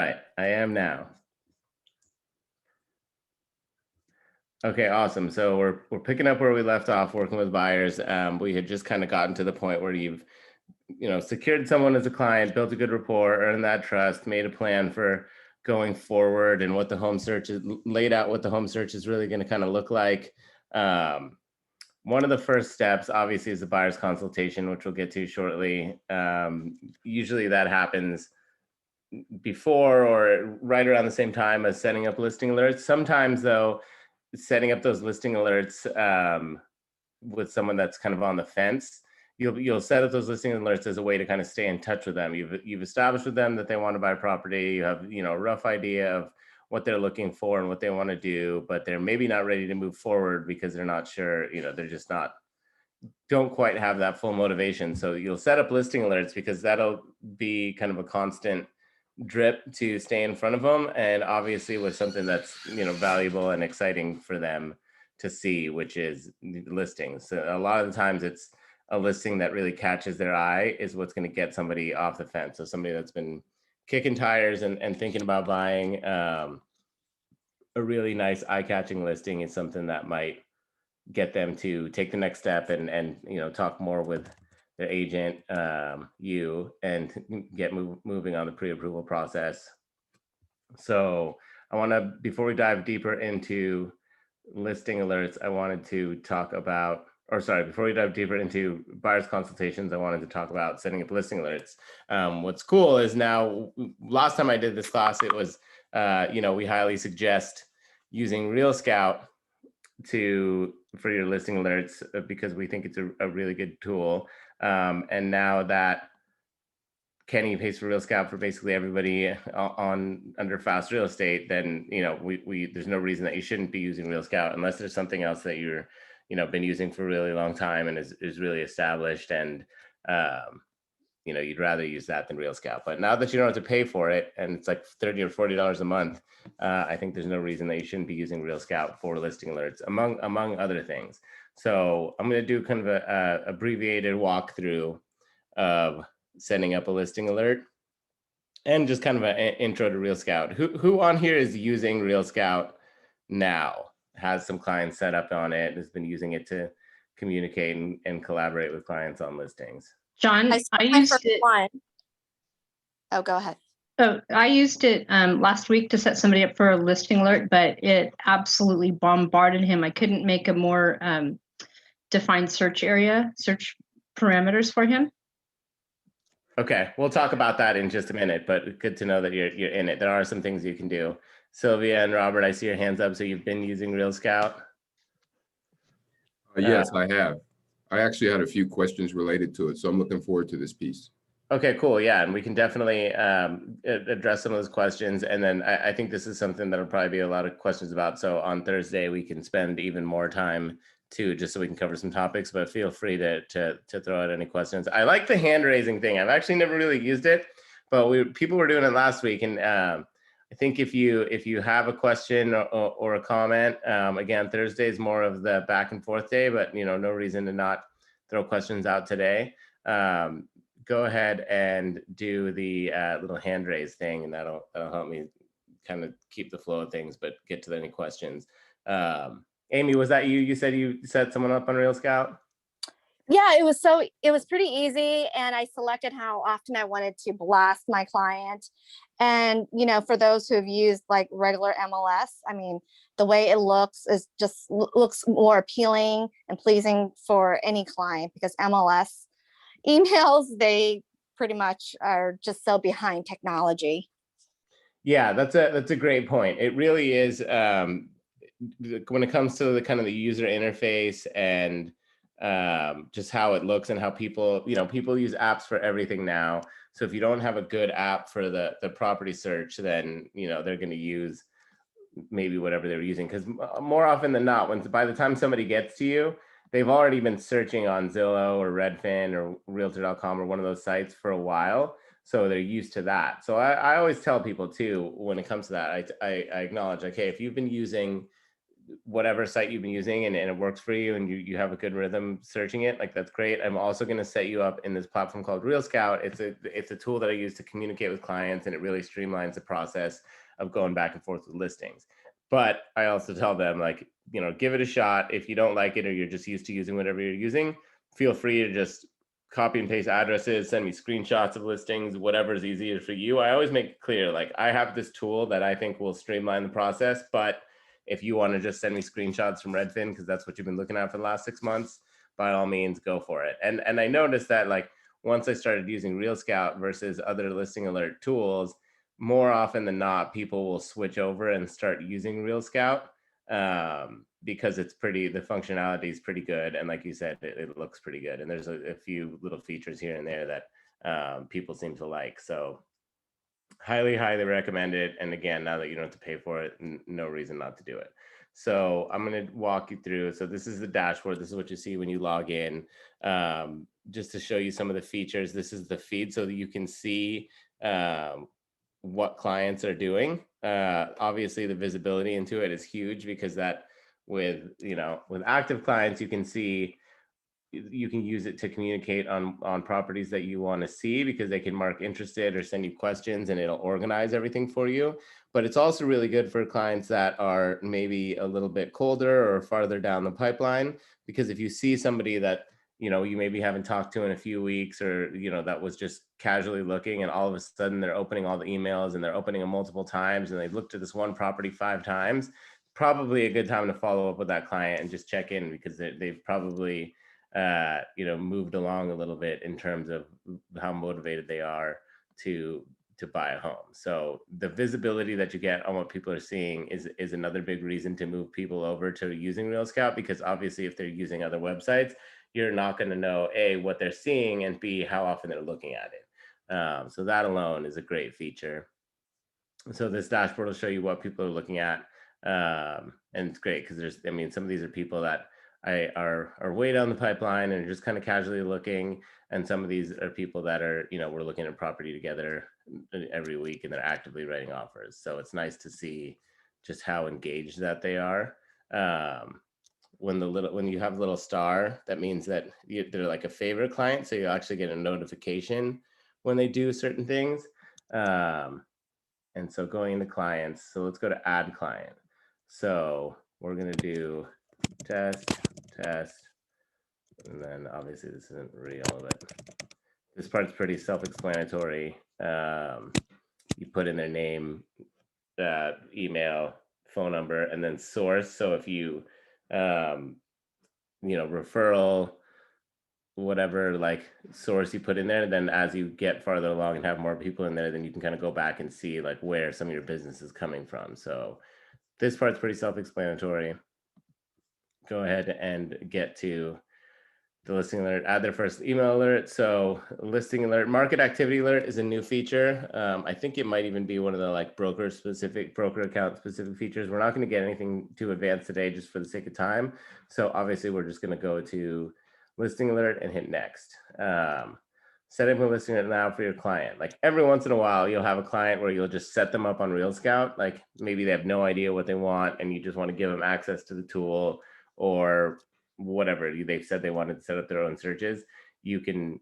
Right, I am now. Okay, awesome. So we're picking up where we left off, working with buyers. We had just kind of gotten to the point where you've secured someone as a client, built a good rapport, earned that trust, made a plan for going forward, and what the home search is laid out. What the home search is really going to kind of look like. Um, One of the first steps, obviously, is the buyer's consultation, which we'll get to shortly. Usually, that happens before or right around the same time as setting up listing alerts. Sometimes, though, setting up those listing alerts with someone that's kind of on the fence, you'll set up those listing alerts as a way to kind of stay in touch with them. You've established with them that they want to buy property. You have a rough idea of what they're looking for and what they want to do, but they're maybe not ready to move forward because they're not sure. They're just not don't quite have that full motivation. So you'll set up listing alerts because that'll be kind of a constant drip to stay in front of them, and obviously with something that's valuable and exciting for them to see, which is listings. So a lot of the times it's a listing that really catches their eye is what's going to get somebody off the fence. So somebody that's been kicking tires and thinking about buying, a really nice eye-catching listing is something that might get them to take the next step and talk more with their agent, and get moving on the pre-approval process. So I want to, before we dive deeper into listing alerts, I wanted to talk about, or sorry, before we dive deeper into buyer's consultations, I wanted to talk about setting up listing alerts. What's cool is now, last time I did this class, it was, we highly suggest using Real Scout for your listing alerts because we think it's a really good tool. And now that Kenny pays for Real Scout for basically everybody on under Fast Real Estate, then we there's no reason that you shouldn't be using Real Scout unless there's something else that you're been using for a really long time and is really established, and you'd rather use that than Real Scout. But now that you don't have to pay for it, and it's like $30 or $40 a month, I think there's no reason that you shouldn't be using Real Scout for listing alerts, among other things. So I'm going to do kind of a abbreviated walkthrough of setting up a listing alert and just kind of an intro to Real Scout. Who on here is using Real Scout now? Has some clients set up on it, has been using it to communicate and collaborate with clients on listings? John, I used it. Oh, go ahead. Oh, I used it last week to set somebody up for a listing alert, but it absolutely bombarded him. I couldn't make a more defined search parameters for him. Okay, we'll talk about that in just a minute, but good to know that you're in it. There are some things you can do. Sylvia and Robert, I see your hands up. So you've been using Real Scout? Yes, I have. I actually had a few questions related to it, so I'm looking forward to this piece. Okay, cool. Yeah, and we can definitely address some of those questions. And then I think this is something that'll probably be a lot of questions about. So on Thursday, we can spend even more time too, just so we can cover some topics, but feel free to throw out any questions. I like the hand raising thing. I've actually never really used it, but people were doing it last week. And I think if you have a question or a comment, again, Thursday is more of the back and forth day, but no reason to not throw questions out today. Go ahead and do the little hand raise thing, and that'll help me kind of keep the flow of things, but get to any questions. Amy, was that you? You said you set someone up on Real Scout? Yeah, it was pretty easy, and I selected how often I wanted to blast my client. And for those who have used like regular MLS, I mean, the way it looks looks more appealing and pleasing for any client, because MLS emails, they pretty much are just so behind technology. Yeah, that's a great point. It really is. When it comes to the kind of the user interface and just how it looks and how people use apps for everything now. So if you don't have a good app for the property search, then they're going to use maybe whatever they're using, because more often than not, by the time somebody gets to you, they've already been searching on Zillow or Redfin or Realtor.com or one of those sites for a while. So they're used to that. So I always tell people too, when it comes to that, I acknowledge, okay, if you've been using whatever site you've been using and it works for you and you have a good rhythm searching it, like that's great. I'm also going to set you up in this platform called Real Scout. It's a tool that I use to communicate with clients, and it really streamlines the process of going back and forth with listings. But I also tell them, like, give it a shot. If you don't like it or you're just used to using whatever you're using, feel free to just copy and paste addresses, send me screenshots of listings, whatever is easier for you. I always make it clear, like, I have this tool that I think will streamline the process, but if you want to just send me screenshots from Redfin, because that's what you've been looking at for the last 6 months, by all means, go for it. And I noticed that, like, once I started using Real Scout versus other listing alert tools, more often than not, people will switch over and start using Real Scout, because the functionality is pretty good. And like you said, it looks pretty good. And there's a few little features here and there that people seem to like. So highly recommend it. And again, now that you don't have to pay for it, no reason not to do it. So I'm going to walk you through. So this is the dashboard. This is what you see when you log in. Just to show you some of the features, this is the feed so that you can see what clients are doing. Obviously the visibility into it is huge, because that with active clients, you can use it to communicate on properties that you want to see, because they can mark interested or send you questions and it'll organize everything for you. But it's also really good for clients that are maybe a little bit colder or farther down the pipeline, because if you see somebody that you maybe haven't talked to in a few weeks, or that was just casually looking, and all of a sudden they're opening all the emails and they're opening them multiple times, and they've looked at this one property 5 times, probably a good time to follow up with that client and just check in, because they've probably moved along a little bit in terms of how motivated they are to buy a home. So the visibility that you get on what people are seeing is another big reason to move people over to using Real Scout, because obviously if they're using other websites, you're not going to know A, what they're seeing, and B, how often they're looking at it. So that alone is a great feature. So this dashboard will show you what people are looking at. And it's great because some of these are people that are way down the pipeline and are just kind of casually looking. And some of these are people that are, we're looking at property together every week and they're actively writing offers. So it's nice to see just how engaged that they are. When you have a little star, that means that they're like a favorite client. So you actually get a notification when they do certain things. And so going into clients, so let's go to add client. So we're going to do test, and then obviously this isn't real, but this part's pretty self-explanatory. You put in their name, email, phone number, and then source. So if you, referral, whatever like source you put in there, then as you get farther along and have more people in there, then you can kind of go back and see like where some of your business is coming from. So this part's pretty self-explanatory. Go ahead and get to the listing alert, add their first email alert. So listing alert, market activity alert is a new feature. I think it might even be one of the like broker account specific features. We're not going to get anything too advanced today just for the sake of time. So obviously we're just going to go to listing alert and hit next. Set up a listing alert now for your client. Like every once in a while, you'll have a client where you'll just set them up on Real Scout. Like maybe they have no idea what they want and you just want to give them access to the tool, or whatever they've said they wanted to set up their own searches. You can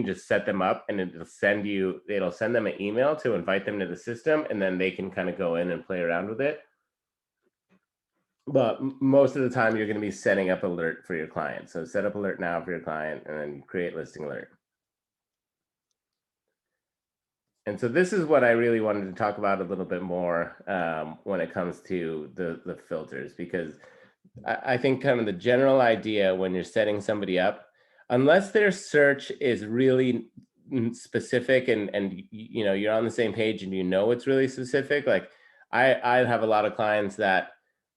just set them up and it'll send them an email to invite them to the system, and then they can kind of go in and play around with it. But most of the time you're going to be setting up alert for your client. So set up alert now for your client and then create listing alert. And so this is what I really wanted to talk about a little bit more when it comes to the filters, because I think kind of the general idea when you're setting somebody up, unless their search is really specific and you're on the same page and it's really specific. Like I have a lot of clients that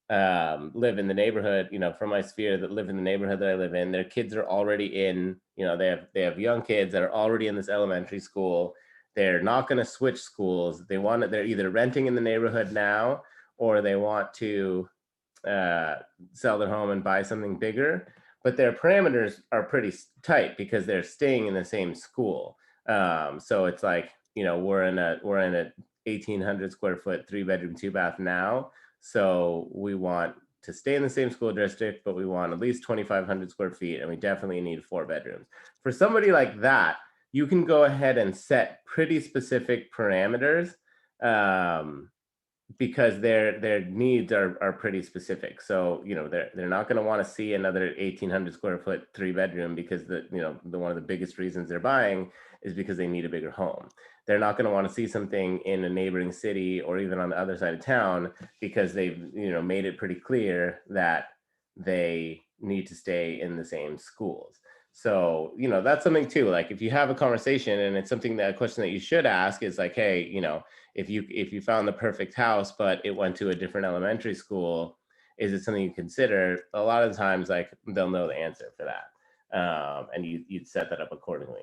live in the neighborhood, from my sphere, that live in the neighborhood that I live in. Their kids are already in, they have young kids that are already in this elementary school. They're not going to switch schools. They're either renting in the neighborhood now, or they want to sell their home and buy something bigger, but their parameters are pretty tight because they're staying in the same school. So it's like, we're in a 1,800 square foot 3-bedroom 2-bath now. So we want to stay in the same school district, but we want at least 2,500 square feet, and we definitely need 4 bedrooms. For somebody like that, you can go ahead and set pretty specific parameters, because their needs are pretty specific. So, you know, they're not going to want to see another 1,800 square foot 3-bedroom, because one of the biggest reasons they're buying is because they need a bigger home. They're not going to want to see something in a neighboring city or even on the other side of town, because they've, you know, made it pretty clear that they need to stay in the same schools. So, you know, that's something too. Like, if you have a conversation, and it's something that a question that you should ask is like, hey, you know, if you found the perfect house, but it went to a different elementary school, is it something you consider? A lot of times, like, they'll know the answer for that. And you'd set that up accordingly.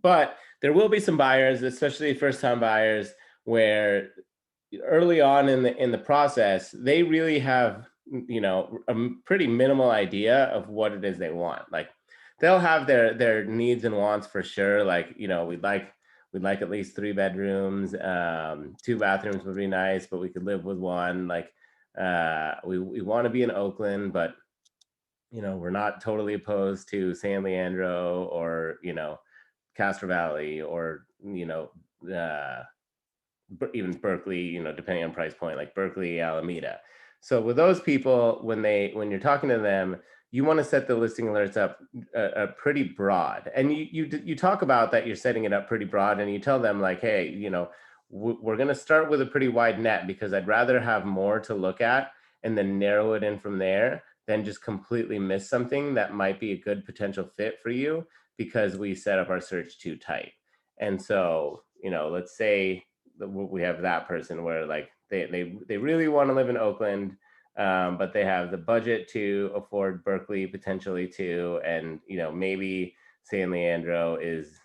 But there will be some buyers, especially first-time buyers, where early on in the process, they really have, you know, a pretty minimal idea of what it is they want. Like, they'll have their needs and wants for sure. Like, you know, we'd like at least 3 bedrooms, 2 bathrooms would be nice, but we could live with 1. Like, we want to be in Oakland, but, you know, we're not totally opposed to San Leandro, or, you know, Castro Valley, or, you know, even Berkeley, you know, depending on price point, like Berkeley, Alameda. So with those people, when you're talking to them, you want to set the listing alerts up pretty broad. And you talk about that you're setting it up pretty broad, and you tell them like, hey, you know, we're going to start with a pretty wide net, because I'd rather have more to look at and then narrow it in from there than just completely miss something that might be a good potential fit for you, because we set up our search too tight. And so, you know, let's say we have that person where like they really want to live in Oakland, but they have the budget to afford Berkeley potentially too, and, you know, maybe San Leandro is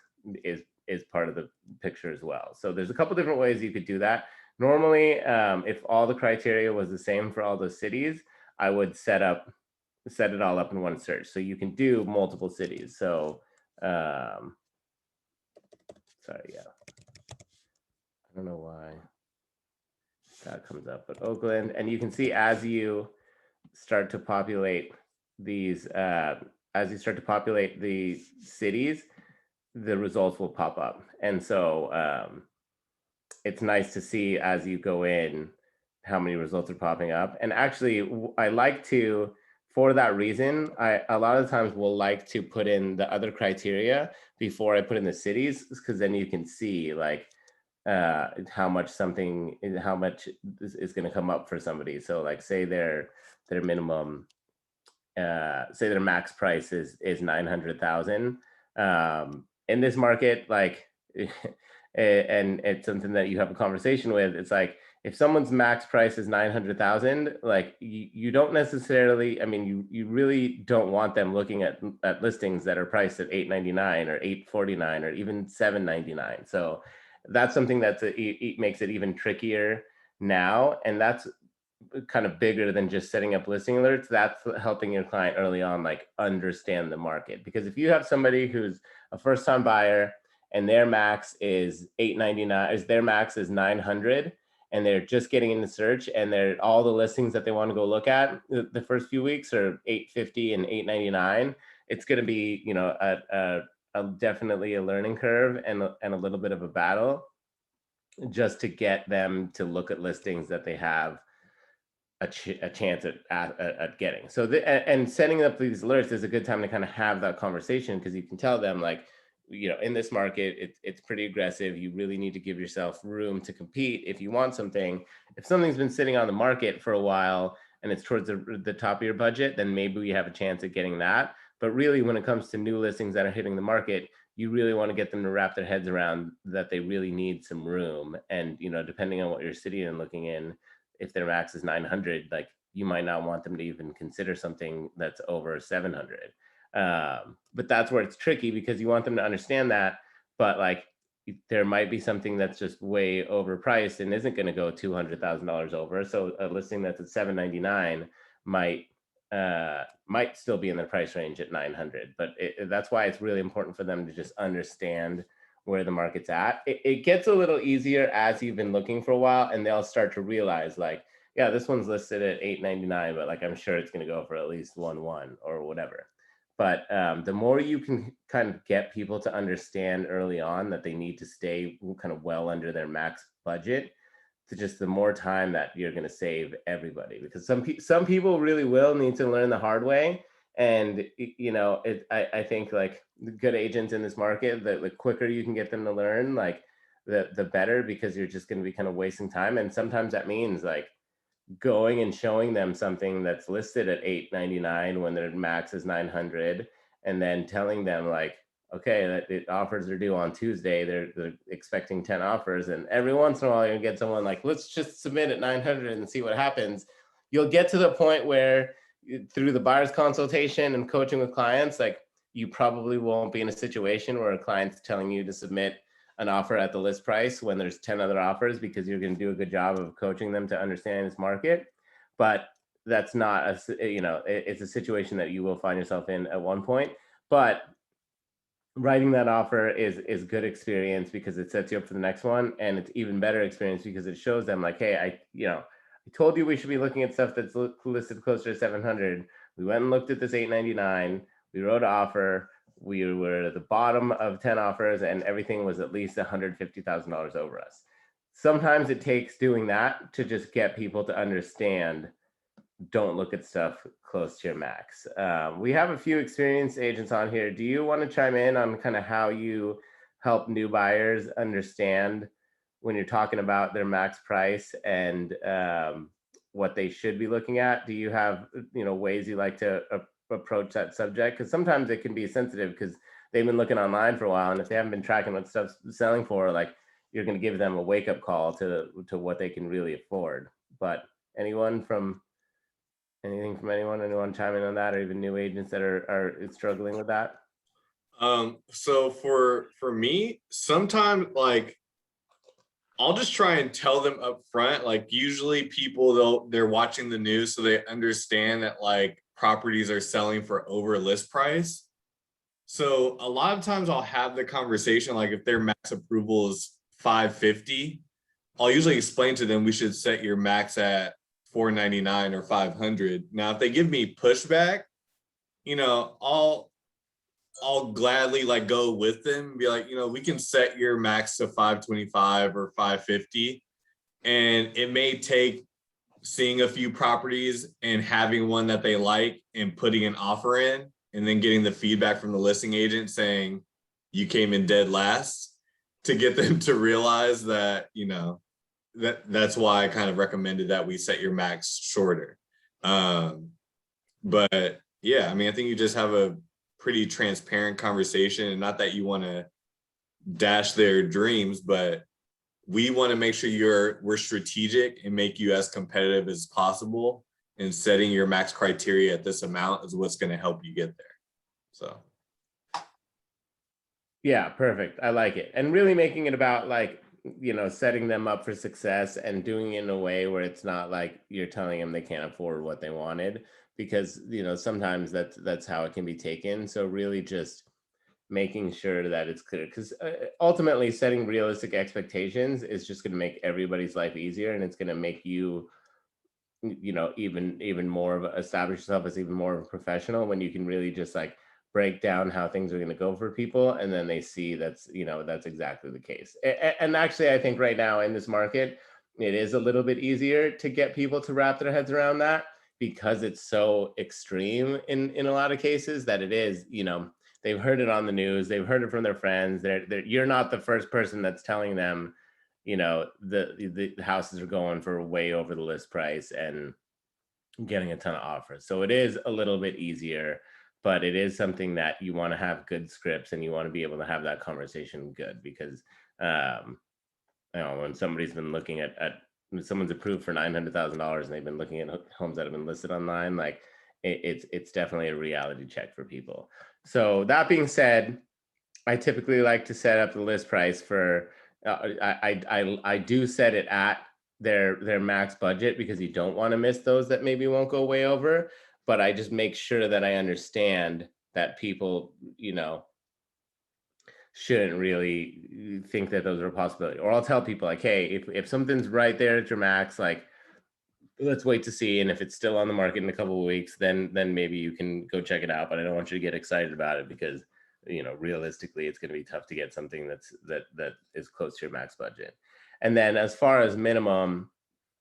part of the picture as well. So there's a couple different ways you could do that. Normally, if all the criteria was the same for all those cities, I would set it all up in one search, so you can do multiple cities. So sorry, yeah, I don't know why that comes up, but Oakland, and you can see as you start to populate these, the cities, the results will pop up. And so it's nice to see as you go in how many results are popping up. And actually, I like to, for that reason, a lot of times will like to put in the other criteria before I put in the cities, because then you can see like how much is going to come up for somebody. So like, say their minimum, say their max price is 900,000 in this market, like and it's something that you have a conversation with. It's like, if someone's max price is 900,000, like you don't necessarily, I mean, you really don't want them looking at listings that are priced at 899 or 849 or even 799. So that's something it makes it even trickier now. And that's kind of bigger than just setting up listing alerts. That's helping your client early on, like, understand the market. Because if you have somebody who's a first-time buyer and their max is 899, their max is 900, and they're just getting into search, and all the listings that they want to go look at the first few weeks are 850 and 899, it's going to be, you know, definitely a learning curve and a little bit of a battle just to get them to look at listings that they have a chance at getting. So and setting up these alerts is a good time to kind of have that conversation, because you can tell them, like, you know, in this market, it's pretty aggressive. You really need to give yourself room to compete if you want something. If something's been sitting on the market for a while and it's towards the top of your budget, then maybe we have a chance at getting that. But really, when it comes to new listings that are hitting the market, you really want to get them to wrap their heads around that they really need some room. And, you know, depending on what you're sitting and looking in, if their max is 900, like, you might not want them to even consider something that's over 700. But that's where it's tricky, because you want them to understand that, but like, there might be something that's just way overpriced and isn't going to go $200,000 over. So a listing that's at 799 might still be in the price range at 900. But that's why it's really important for them to just understand where the market's at. It gets a little easier as you've been looking for a while, and they'll start to realize, like, yeah, this one's listed at $899, but like I'm sure it's going to go for at least 1.1 or whatever. But the more you can kind of get people to understand early on that they need to stay kind of well under their max budget, to just the more time that you're going to save everybody, because some people really will need to learn the hard way. And I think like the good agents in this market, the quicker you can get them to learn, like the better, because you're just going to be kind of wasting time. And sometimes that means like going and showing them something that's listed at $899 when their max is 900, and then telling them like, okay, that the offers are due on Tuesday, they're expecting 10 offers, and every once in a while you get someone like, let's just submit at 900 and see what happens. You'll get to the point where through the buyer's consultation and coaching with clients, like you probably won't be in a situation where a client's telling you to submit an offer at the list price when there's 10 other offers, because you're going to do a good job of coaching them to understand this market. But that's not it's a situation that you will find yourself in at one point. But writing that offer is good experience, because it sets you up for the next one, and it's even better experience because it shows them like, hey, I told you we should be looking at stuff that's listed closer to 700. We went and looked at this 899. We wrote an offer. We were at the bottom of 10 offers, and everything was at least $150,000 over us. Sometimes it takes doing that to just get people to understand, don't look at stuff close to your max. We have a few experienced agents on here. Do you want to chime in on kind of how you help new buyers understand when you're talking about their max price and what they should be looking at? Do you have ways you like to approach that subject? Because sometimes it can be sensitive because they've been looking online for a while, and if they haven't been tracking what stuff's selling for, like you're going to give them a wake-up call to what they can really afford. But anyone from anyone chime in on that, or even new agents that are struggling with that? So for me, sometimes like I'll just try and tell them up front, like usually people they're watching the news, so they understand that like properties are selling for over list price. So a lot of times I'll have the conversation, like if their max approval is 550, I'll usually explain to them we should set your max at 499 or 500. Now, if they give me pushback, I'll gladly like go with them and be like, we can set your max to 525 or 550. And it may take seeing a few properties and having one that they like and putting an offer in, and then getting the feedback from the listing agent saying you came in dead last, to get them to realize that, that's why I kind of recommended that we set your max shorter. But yeah, I mean, I think you just have a pretty transparent conversation, and not that you want to dash their dreams, but we want to make sure we're strategic and make you as competitive as possible, and setting your max criteria at this amount is what's going to help you get there. So yeah, perfect. I like it. And really making it about like, setting them up for success, and doing it in a way where it's not like you're telling them they can't afford what they wanted, because sometimes that's how it can be taken. So really just making sure that it's clear, because ultimately setting realistic expectations is just going to make everybody's life easier, and it's going to make you even more of establish yourself as even more of a professional, when you can really just like break down how things are going to go for people, and then they see that's exactly the case. And actually, I think right now in this market, it is a little bit easier to get people to wrap their heads around that, because it's so extreme in a lot of cases, that it is, they've heard it on the news, they've heard it from their friends. You're not the first person that's telling them, the houses are going for way over the list price and getting a ton of offers. So it is a little bit easier, but it is something that you want to have good scripts, and you want to be able to have that conversation good, because when somebody's been looking at someone's approved for $900,000 and they've been looking at homes that have been listed online, like it's definitely a reality check for people. So that being said, I typically like to set up the list price for I do set it at their max budget, because you don't want to miss those that maybe won't go way over. But I just make sure that I understand that people, shouldn't really think that those are a possibility. Or I'll tell people like, hey, if something's right there at your max, like let's wait to see. And if it's still on the market in a couple of weeks, then maybe you can go check it out. But I don't want you to get excited about it because, you know, realistically, it's going to be tough to get something that is close to your max budget. And then as far as minimum,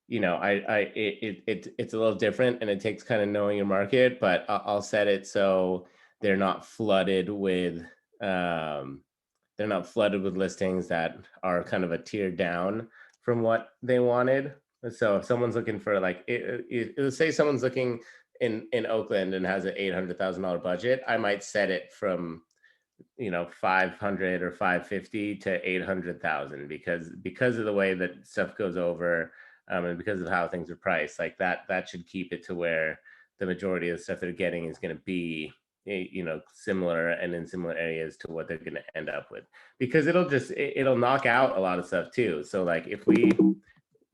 you know, it's a little different, and it takes kind of knowing your market, but I'll set it so they're not flooded with listings that are kind of a tier down from what they wanted. So if someone's looking for like, let's say someone's looking in Oakland and has an $800,000 budget, I might set it from, you know, 500 or 550 to 800,000 because of the way that stuff goes over, and because of how things are priced, like that should keep it to where the majority of the stuff they're getting is going to be, you know, similar and in similar areas to what they're going to end up with, because it'll knock out a lot of stuff too. So like if we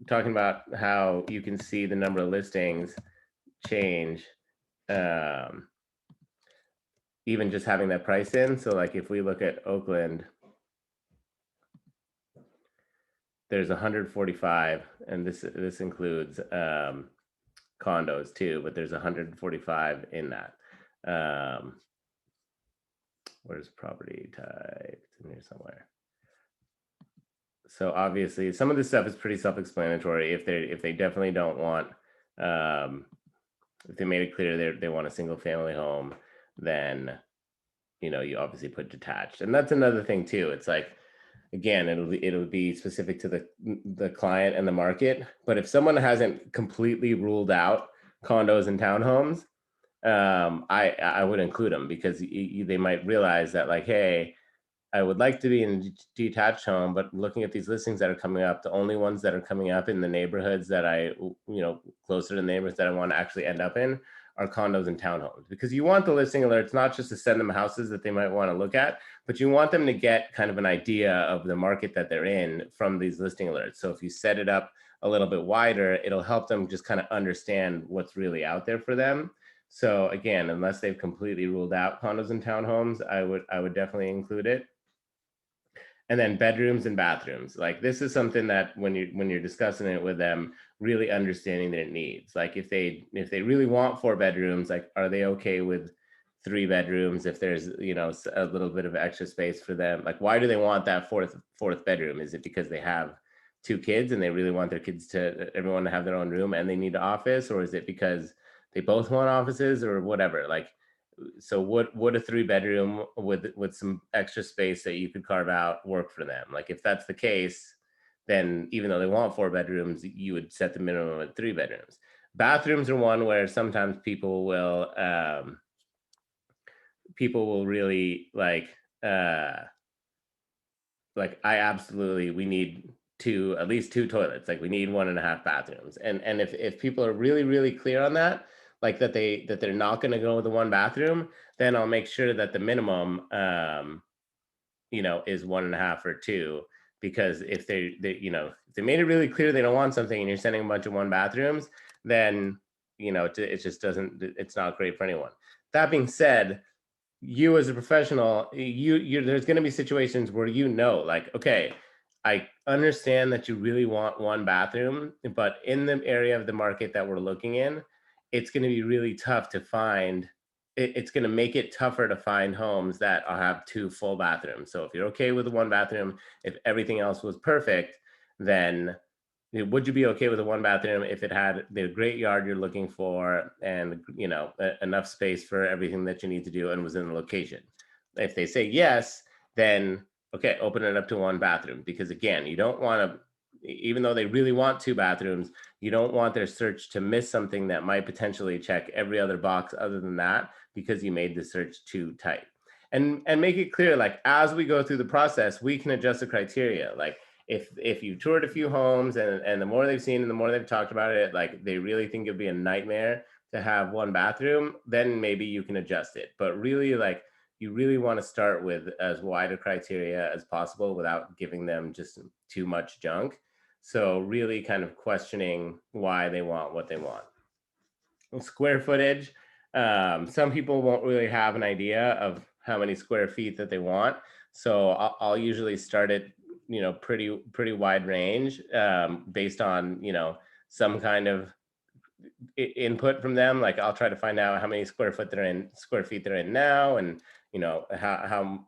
talking about how you can see the number of listings change, even just having that price in. So like if we look at Oakland, there's 145, and this includes condos too, but there's 145 in that. Where's property type? It's in here somewhere. So obviously some of this stuff is pretty self-explanatory. If they definitely don't want, if they made it clear they want a single family home, then, you know, you obviously put detached. And that's another thing too. It's like, again, it'll be specific to the client and the market. But if someone hasn't completely ruled out condos and townhomes, I would include them, because they might realize that like, hey, I would like to be in a detached home, but looking at these listings that are coming up, the only ones that are coming up in the neighborhoods that you know, closer to the neighborhoods that I want to actually end up in are condos and townhomes. Because you want the listing alerts not just to send them houses that they might want to look at, but you want them to get kind of an idea of the market that they're in from these listing alerts. So if you set it up a little bit wider, it'll help them just kind of understand what's really out there for them. So again, unless they've completely ruled out condos and townhomes, I would definitely include it. And then bedrooms and bathrooms. Like this is something that when you're discussing it with them, really understanding their needs. Like if they really want 4 bedrooms, like are they okay with 3 bedrooms if there's, you know, a little bit of extra space for them? Like why do they want that fourth bedroom? Is it because they have 2 kids and they really want their kids everyone to have their own room and they need an office, or is it because they both want offices or whatever? Like, so would a 3 bedroom with some extra space that you could carve out work for them? Like if that's the case, then even though they want 4 bedrooms, you would set the minimum at 3 bedrooms. Bathrooms are one where sometimes people will really like we need at least 2 toilets. Like we need 1.5 bathrooms. And if people are really clear on that, like that they're not going to go with the 1 bathroom, then I'll make sure that the minimum, you know, is 1.5 or 2. Because if they you know, if they made it really clear they don't want something and you're sending a bunch of 1 bathrooms, then, you know, it just doesn't, it's not great for anyone. That being said, you as a professional, there's going to be situations where, you know, like, okay, I understand that you really want 1 bathroom, but in the area of the market that we're looking in, it's going to be really tough to find. It's going to make it tougher to find homes that have 2 full bathrooms. So if you're okay with the 1 bathroom, if everything else was perfect, then would you be okay with a 1 bathroom if it had the great yard you're looking for and, you know, enough space for everything that you need to do and was in the location? If they say yes, then okay, open it up to 1 bathroom, because again, you don't want to, even though they really want 2 bathrooms, you don't want their search to miss something that might potentially check every other box other than that, because you made the search too tight. And make it clear, like as we go through the process, we can adjust the criteria. Like if you've toured a few homes and the more they've seen and the more they've talked about it, like they really think it'd be a nightmare to have 1 bathroom, then maybe you can adjust it. But really, like, you really want to start with as wide a criteria as possible without giving them just too much junk. So really kind of questioning why they want what they want. Square footage. Some people won't really have an idea of how many square feet that they want. So I'll usually start it, you know, pretty wide range, based on, you know, some kind of input from them. Like I'll try to find out how many square feet they're in now, and how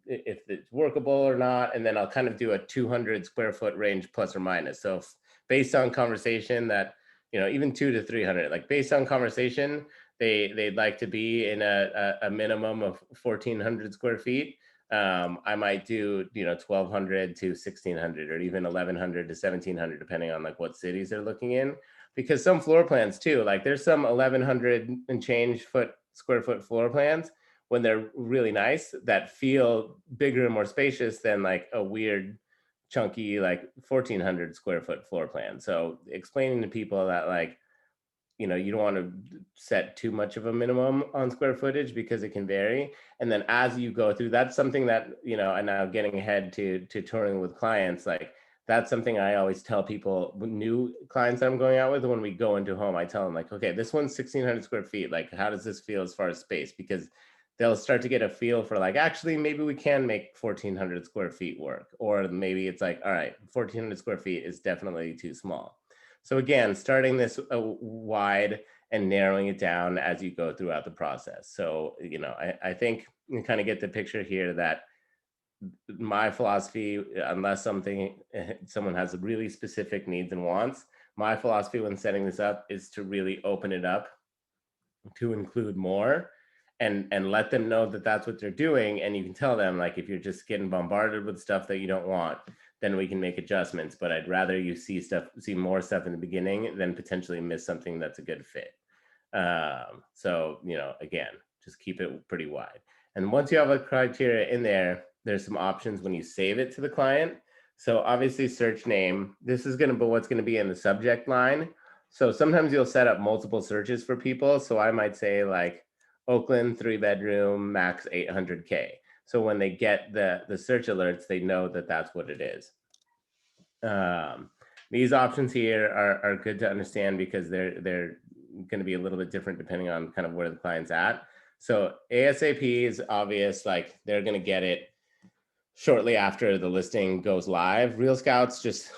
if it's workable or not, and then I'll kind of do a 200 square foot range plus or minus. So based on conversation, that even 200 to 300, like based on conversation, they'd like to be in a minimum of 1,400 square feet. I might do 1,200 to 1,600, or even 1,100 to 1,700, depending on like what cities they're looking in. Because some floor plans too, like there's some 1,100 and change square foot floor plans, when they're really nice, that feel bigger and more spacious than like a weird chunky like 1,400 square foot floor plan. So explaining to people that like you don't want to set too much of a minimum on square footage, because it can vary. And then as you go through, that's something that and now getting ahead to touring with clients, like that's something I always tell people, new clients that I'm going out with, when we go into a home, I tell them like, okay, this one's 1,600 square feet. Like, how does this feel as far as space? Because they'll start to get a feel for like, actually, maybe we can make 1,400 square feet work. Or maybe it's like, all right, 1,400 square feet is definitely too small. So again, starting this wide and narrowing it down as you go throughout the process. So, I think you kind of get the picture here that my philosophy, unless someone has really specific needs and wants, my philosophy when setting this up is to really open it up to include more, and let them know that that's what they're doing. And you can tell them, like, if you're just getting bombarded with stuff that you don't want, then we can make adjustments. But I'd rather you see more stuff in the beginning than potentially miss something that's a good fit. So, again, just keep it pretty wide. And once you have a criteria in there, there's some options when you save it to the client. So obviously search name, this is going to be what's going to be in the subject line. So sometimes you'll set up multiple searches for people. So I might say like Oakland 3-bedroom, max 800K. So when they get the search alerts, they know that that's what it is. These options here are good to understand, because they're going to be a little bit different depending on kind of where the client's at. So ASAP is obvious, like they're going to get it shortly after the listing goes live. Real Scouts, just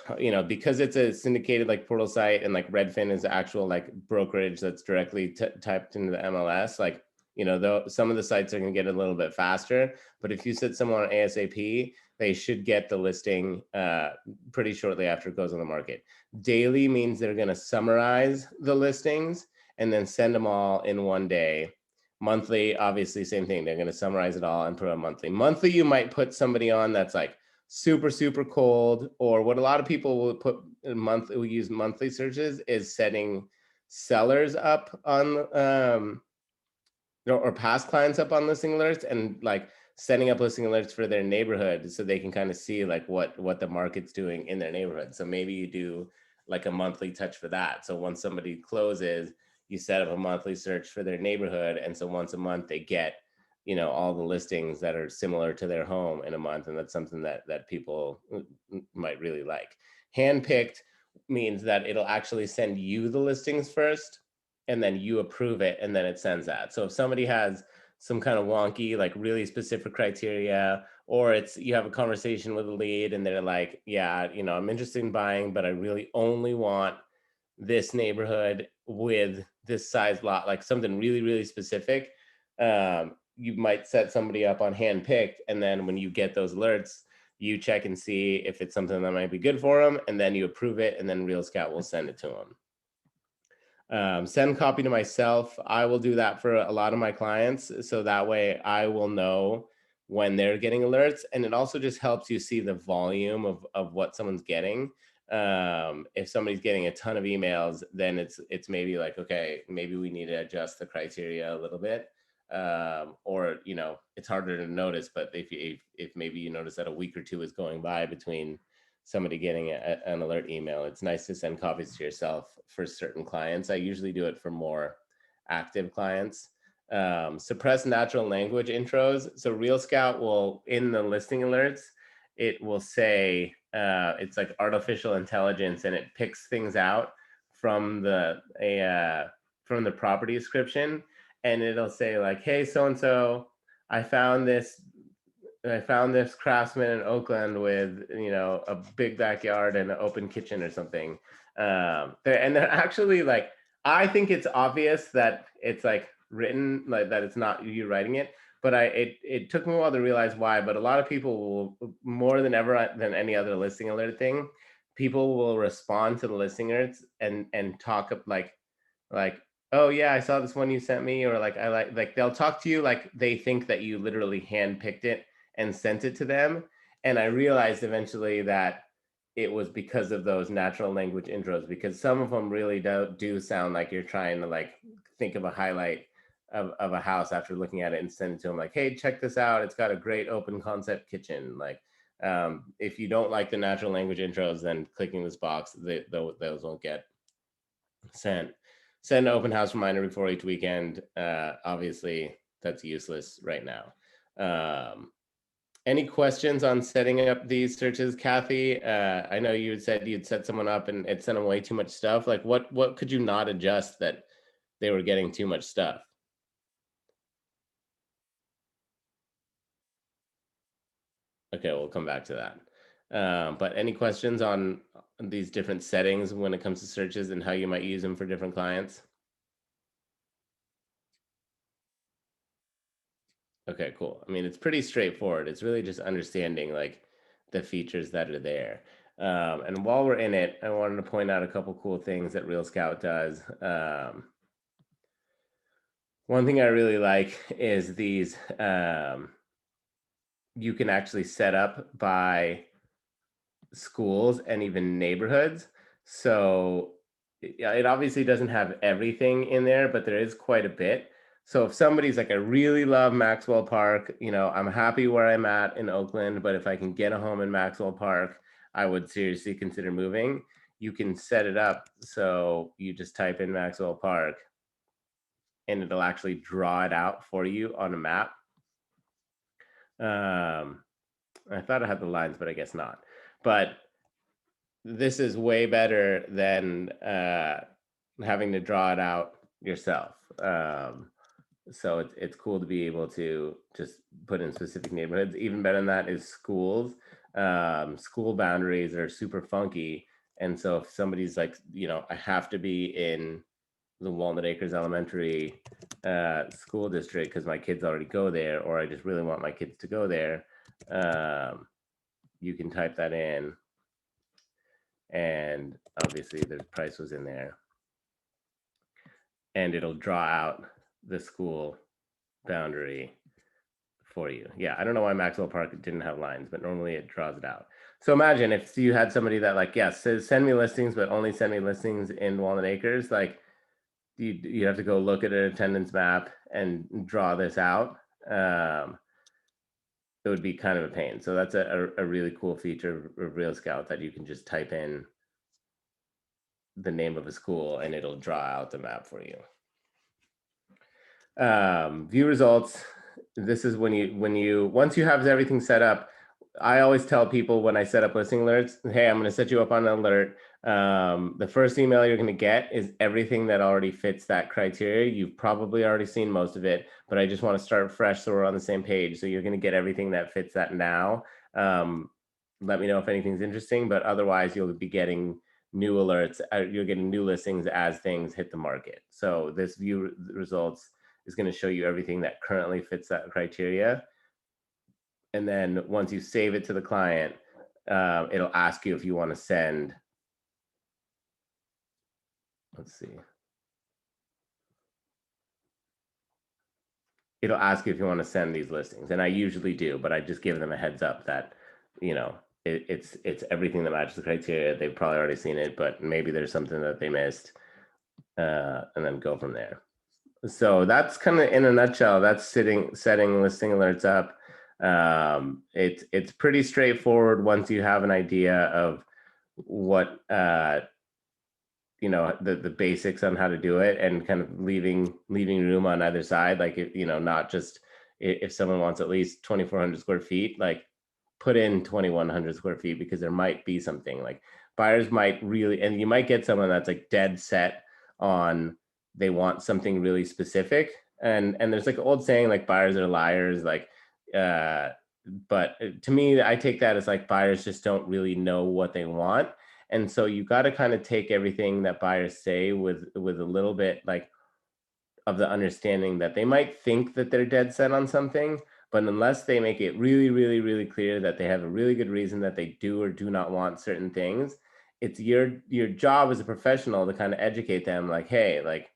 because it's a syndicated like portal site, and like Redfin is actual like brokerage that's directly typed into the MLS, like though some of the sites are going to get a little bit faster, but if you set someone on ASAP, they should get the listing pretty shortly after it goes on the market. Daily means they're going to summarize the listings and then send them all in one day. Monthly, obviously, same thing. They're going to summarize it all and put on monthly. Monthly, you might put somebody on that's like super, super cold, or what a lot of people will put will use monthly searches is setting sellers up on or past clients up on listing alerts, and like setting up listing alerts for their neighborhood, so they can kind of see like what the market's doing in their neighborhood. So maybe you do like a monthly touch for that. So once somebody closes, you set up a monthly search for their neighborhood, and so once a month they get all the listings that are similar to their home in a month, and that's something that people might really like. Handpicked means that it'll actually send you the listings first, and then you approve it, and then it sends that. So if somebody has some kind of wonky, like really specific criteria, or you have a conversation with a lead and they're like, yeah, I'm interested in buying, but I really only want this neighborhood with this size lot, like something really, really specific, you might set somebody up on handpicked, and then when you get those alerts, you check and see if it's something that might be good for them, and then you approve it, and then Real Scout will send it to them. Send copy to myself. I will do that for a lot of my clients, so that way I will know when they're getting alerts, and it also just helps you see the volume of what someone's getting. If somebody's getting a ton of emails, then it's maybe like, okay, maybe we need to adjust the criteria a little bit, or it's harder to notice. But if maybe you notice that a week or two is going by between somebody getting an alert email, it's nice to send copies to yourself for certain clients. I usually do it for more active clients. Suppress natural language intros. So Real Scout will, in the listing alerts, it will say, it's like artificial intelligence, and it picks things out from the property description, and it'll say like, hey, so-and-so, I found this craftsman in Oakland with a big backyard and an open kitchen or something. And they're actually like, I think it's obvious that it's like written, like that it's not you writing it, but it took me a while to realize why. But a lot of people will, more than ever than any other listing alert thing, people will respond to the listing alerts and talk up like, oh yeah, I saw this one you sent me, or like I like they'll talk to you like they think that you literally handpicked it and sent it to them. And I realized eventually that it was because of those natural language intros, because some of them really do sound like you're trying to like think of a highlight of a house after looking at it and send it to them like, hey, check this out, it's got a great open concept kitchen. Like if you don't like the natural language intros, then clicking this box, those won't get sent. Send an open house reminder before each weekend. Obviously that's useless right now. Any questions on setting up these searches, Kathy? I know you had said you'd set someone up and it sent them way too much stuff. Like what could you not adjust that they were getting too much stuff? Okay, we'll come back to that. But any questions on these different settings when it comes to searches and how you might use them for different clients? Okay, cool. I mean, it's pretty straightforward. It's really just understanding like the features that are there. And while we're in it, I wanted to point out a couple cool things that Real Scout does. One thing I really like is these, you can actually set up by schools and even neighborhoods. So it obviously doesn't have everything in there, but there is quite a bit. So if somebody's like, I really love Maxwell Park, I'm happy where I'm at in Oakland, but if I can get a home in Maxwell Park, I would seriously consider moving. You can set it up so you just type in Maxwell Park and it'll actually draw it out for you on a map. I thought I had the lines, but I guess not. But this is way better than having to draw it out yourself. So it's cool to be able to just put in specific neighborhoods. Even better than that is schools. School boundaries are super funky. And so if somebody's like, I have to be in the Walnut Acres Elementary school district because my kids already go there, or I just really want my kids to go there, you can type that in. And obviously the price was in there. And it'll draw out the school boundary for you. Yeah, I don't know why Maxwell Park didn't have lines, but normally it draws it out. So imagine if you had somebody that like, yes, says send me listings, but only send me listings in Walnut Acres, like you have to go look at an attendance map and draw this out. It would be kind of a pain. So that's a really cool feature of Real Scout, that you can just type in the name of a school and it'll draw out the map for you. View results. This is when you once you have everything set up, I always tell people when I set up listing alerts, hey, I'm going to set you up on an alert. The first email you're going to get is everything that already fits that criteria. You've probably already seen most of it, but I just want to start fresh so we're on the same page. So you're going to get everything that fits that now. Let me know if anything's interesting, but otherwise you'll be getting new alerts. You're getting new listings as things hit the market. So this view results is going to show you everything that currently fits that criteria. And then once you save it to the client, it'll ask you if you want to send. Let's see. It'll ask you if you want to send these listings. And I usually do, but I just give them a heads up that, it's everything that matches the criteria. They've probably already seen it, but maybe there's something that they missed, and then go from there. So that's kind of in a nutshell, that's setting listing alerts up. It's pretty straightforward once you have an idea of what the basics on how to do it, and kind of leaving room on either side. Like not just if someone wants at least 2,400 square feet, like put in 2,100 square feet, because there might be something like buyers might really, and you might get someone that's like dead set on they want something really specific, and there's like an old saying like buyers are liars, like but to me I take that as like buyers just don't really know what they want, And so you got to kind of take everything that buyers say with a little bit like of the understanding that they might think that they're dead set on something, but unless they make it really, really, really clear that they have a really good reason that they do or do not want certain things, it's your job as a professional to kind of educate them like, hey, like,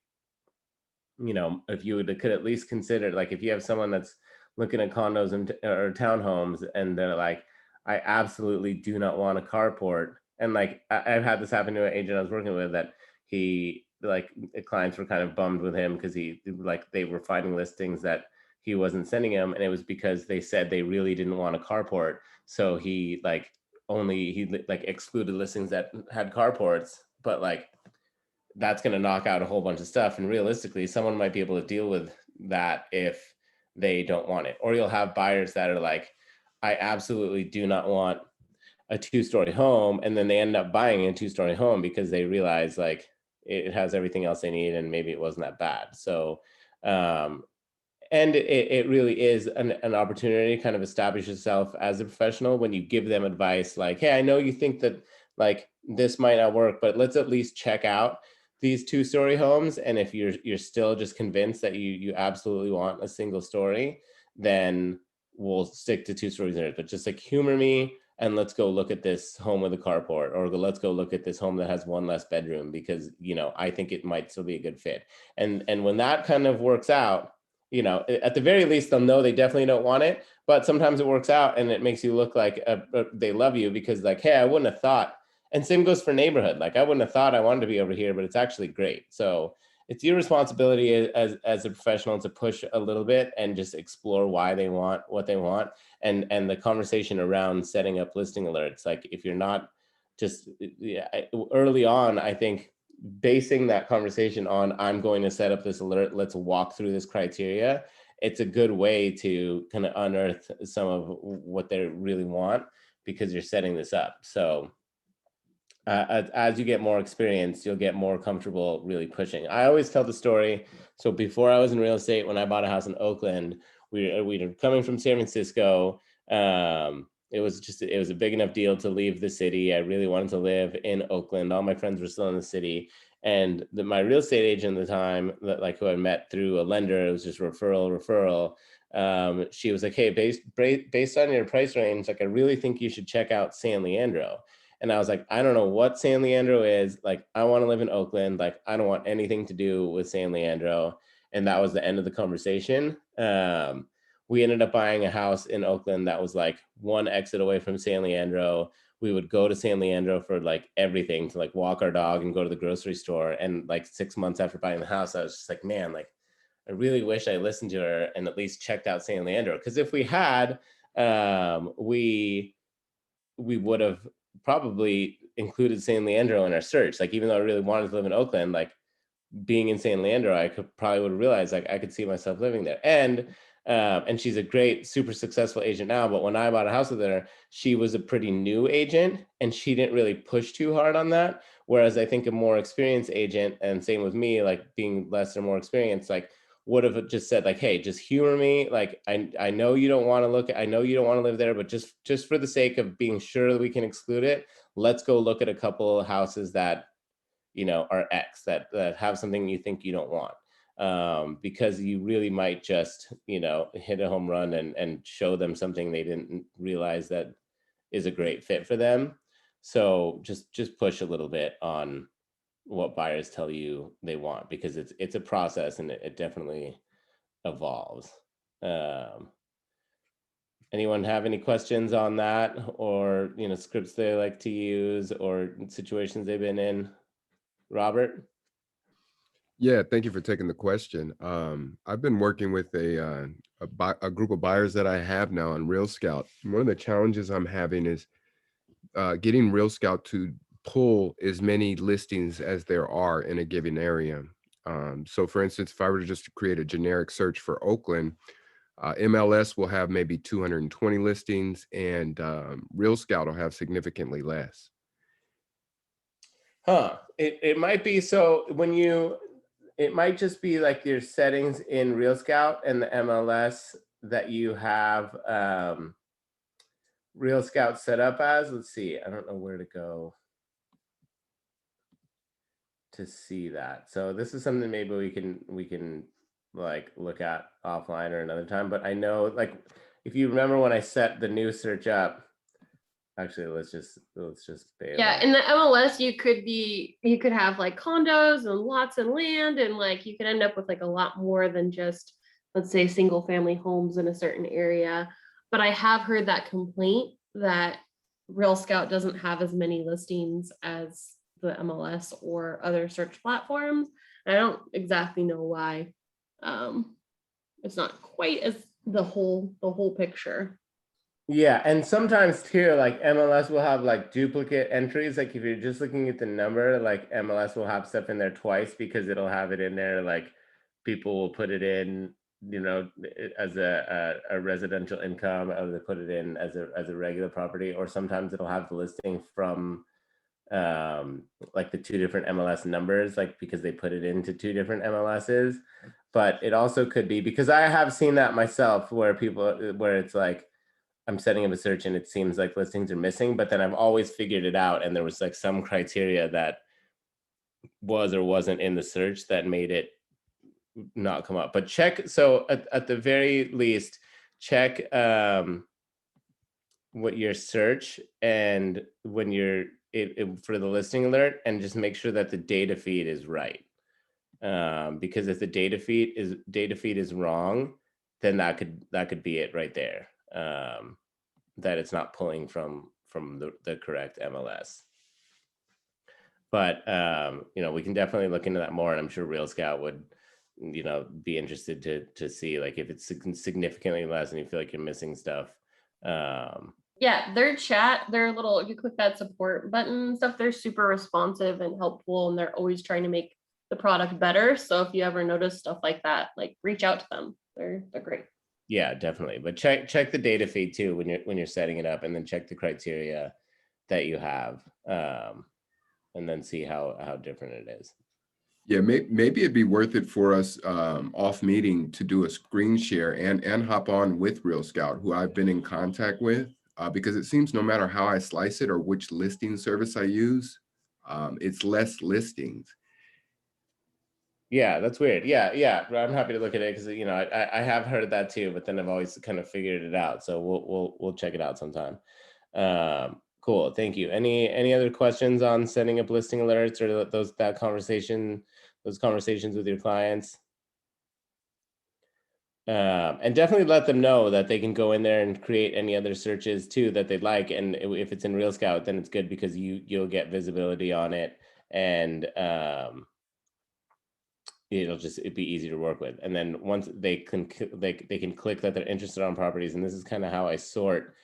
if you could at least consider, like, if you have someone that's looking at condos or townhomes and they're like, I absolutely do not want a carport. And like, I've had this happen to an agent I was working with that he, like, the clients were kind of bummed with him because they were finding listings that he wasn't sending them. And it was because they said they really didn't want a carport. So he like excluded listings that had carports, but like, that's going to knock out a whole bunch of stuff. And realistically, someone might be able to deal with that if they don't want it. Or you'll have buyers that are like, I absolutely do not want a 2-story home. And then they end up buying a 2-story home because they realize like it has everything else they need and maybe it wasn't that bad. So, and it really is an opportunity to kind of establish yourself as a professional when you give them advice like, hey, I know you think that like this might not work, but let's at least check out these 2-story homes. And if you're still just convinced that you absolutely want a single story, then we'll stick to 2 stories there. But just like humor me and let's go look at this home with a carport, or let's go look at this home that has one less bedroom because I think it might still be a good fit. And when that kind of works out, at the very least, they'll know they definitely don't want it. But sometimes it works out and it makes you look like they love you because like, hey, I wouldn't have thought. And same goes for neighborhood. Like I wouldn't have thought I wanted to be over here, but it's actually great. So it's your responsibility as a professional to push a little bit and just explore why they want what they want. And the conversation around setting up listing alerts. Like if you're not just early on, I think basing that conversation on I'm going to set up this alert, let's walk through this criteria, it's a good way to kind of unearth some of what they really want because you're setting this up. So as you get more experience, you'll get more comfortable really pushing. I always tell the story. So before I was in real estate, when I bought a house in Oakland, we were coming from San Francisco. It was a big enough deal to leave the city. I really wanted to live in Oakland. All my friends were still in the city. And my real estate agent at the time, who I met through a lender, it was just referral. She was like, hey, based on your price range, like I really think you should check out San Leandro. And I was like, I don't know what San Leandro is. Like, I want to live in Oakland. Like, I don't want anything to do with San Leandro. And that was the end of the conversation. We ended up buying a house in Oakland that was like one exit away from San Leandro. We would go to San Leandro for like everything, to like walk our dog and go to the grocery store. And like 6 months after buying the house, I was just like, man, like, I really wish I listened to her and at least checked out San Leandro. Because if we had, we would have probably included San Leandro in our search. Like, even though I really wanted to live in Oakland, like being in San Leandro, I probably would have realized like I could see myself living there. And she's a great, super successful agent now. But when I bought a house with her, she was a pretty new agent and she didn't really push too hard on that. Whereas I think a more experienced agent, and same with me, like being less or more experienced, like would have just said like, hey, just humor me. Like, I know you don't want to I know you don't want to live there, but just for the sake of being sure that we can exclude it, let's go look at a couple of houses that, are X that have something you think you don't want. Because you really might just, hit a home run and show them something they didn't realize that is a great fit for them. So just push a little bit on what buyers tell you they want, because it's a process and it definitely evolves. Anyone have any questions on that, or scripts they like to use or situations they've been in? Robert? Yeah, thank you for taking the question. I've been working with a group of buyers that I have now on Real Scout. One of the challenges I'm having is getting Real Scout to pull as many listings as there are in a given area. So for instance, if I were to just create a generic search for Oakland, MLS will have maybe 220 listings and Real Scout will have significantly less. It might be, so it might just be like your settings in Real Scout and the MLS that you have Real Scout set up as. Let's see, I don't know where to go. to see that. So this is something maybe we can like look at offline or another time. But I know, like, if you remember when I set the new search up, actually, let's just bail Yeah, out. in the MLS, you could have like condos and lots of land, and like you could end up with like a lot more than just, let's say, single family homes in a certain area. But I have heard that complaint that Real Scout doesn't have as many listings as the MLS or other search platforms. I don't exactly know why. It's not quite as the whole picture. Yeah, and sometimes too, like MLS will have like duplicate entries. Like if you're just looking at the number, like MLS will have stuff in there twice because it'll have it in there. Like people will put it in, as a residential income, or they put it in as a regular property, or sometimes it'll have the listing from like the two different MLS numbers, like because they put it into two different MLSs. But it also could be because I have seen that myself where it's like I'm setting up a search and it seems like listings are missing, but then I've always figured it out. And there was like some criteria that was or wasn't in the search that made it not come up. But check, so at the very least, check what your search and when you're for the listing alert, and just make sure that the data feed is right. Because if the data feed is wrong, then that could be it right there. That it's not pulling from the correct MLS. But we can definitely look into that more, and I'm sure Real Scout would be interested to see, like, if it's significantly less and you feel like you're missing stuff. Yeah, their chat, their little, if you click that support button and stuff, they're super responsive and helpful, and they're always trying to make the product better. So if you ever notice stuff like that, like, reach out to them. They're great. Yeah, definitely. But check the data feed too when you're setting it up, and then check the criteria that you have, and then see how different it is. Yeah, maybe it'd be worth it for us off meeting to do a screen share and hop on with Real Scout, who I've been in contact with, because it seems no matter how I slice it or which listing service I use, it's less listings. Yeah, that's weird. Yeah. I'm happy to look at it because I have heard that too, but then I've always kind of figured it out. So we'll check it out sometime. Cool. Thank you. Any other questions on setting up listing alerts or those conversations with your clients? And definitely let them know that they can go in there and create any other searches too that they'd like. And if it's in Real Scout, then it's good because you'll get visibility on it, and it'd be easy to work with. And then once they can click that they're interested on properties, and this is kind of how I sort.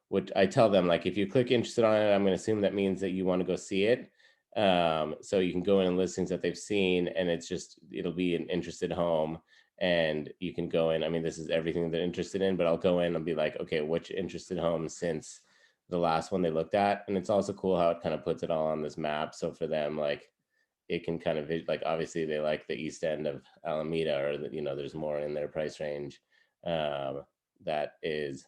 What I tell them, like, if you click interested on it, I'm going to assume that means that you want to go see it. So you can go in listings that they've seen, and it'll be an interested home, and you can go in. I mean, this is everything they're interested in, but I'll go in and be like, okay, which interested home since the last one they looked at? And it's also cool how it kind of puts it all on this map. So for them, like, it can kind of, like, obviously they like the east end of Alameda, or there's more in their price range that is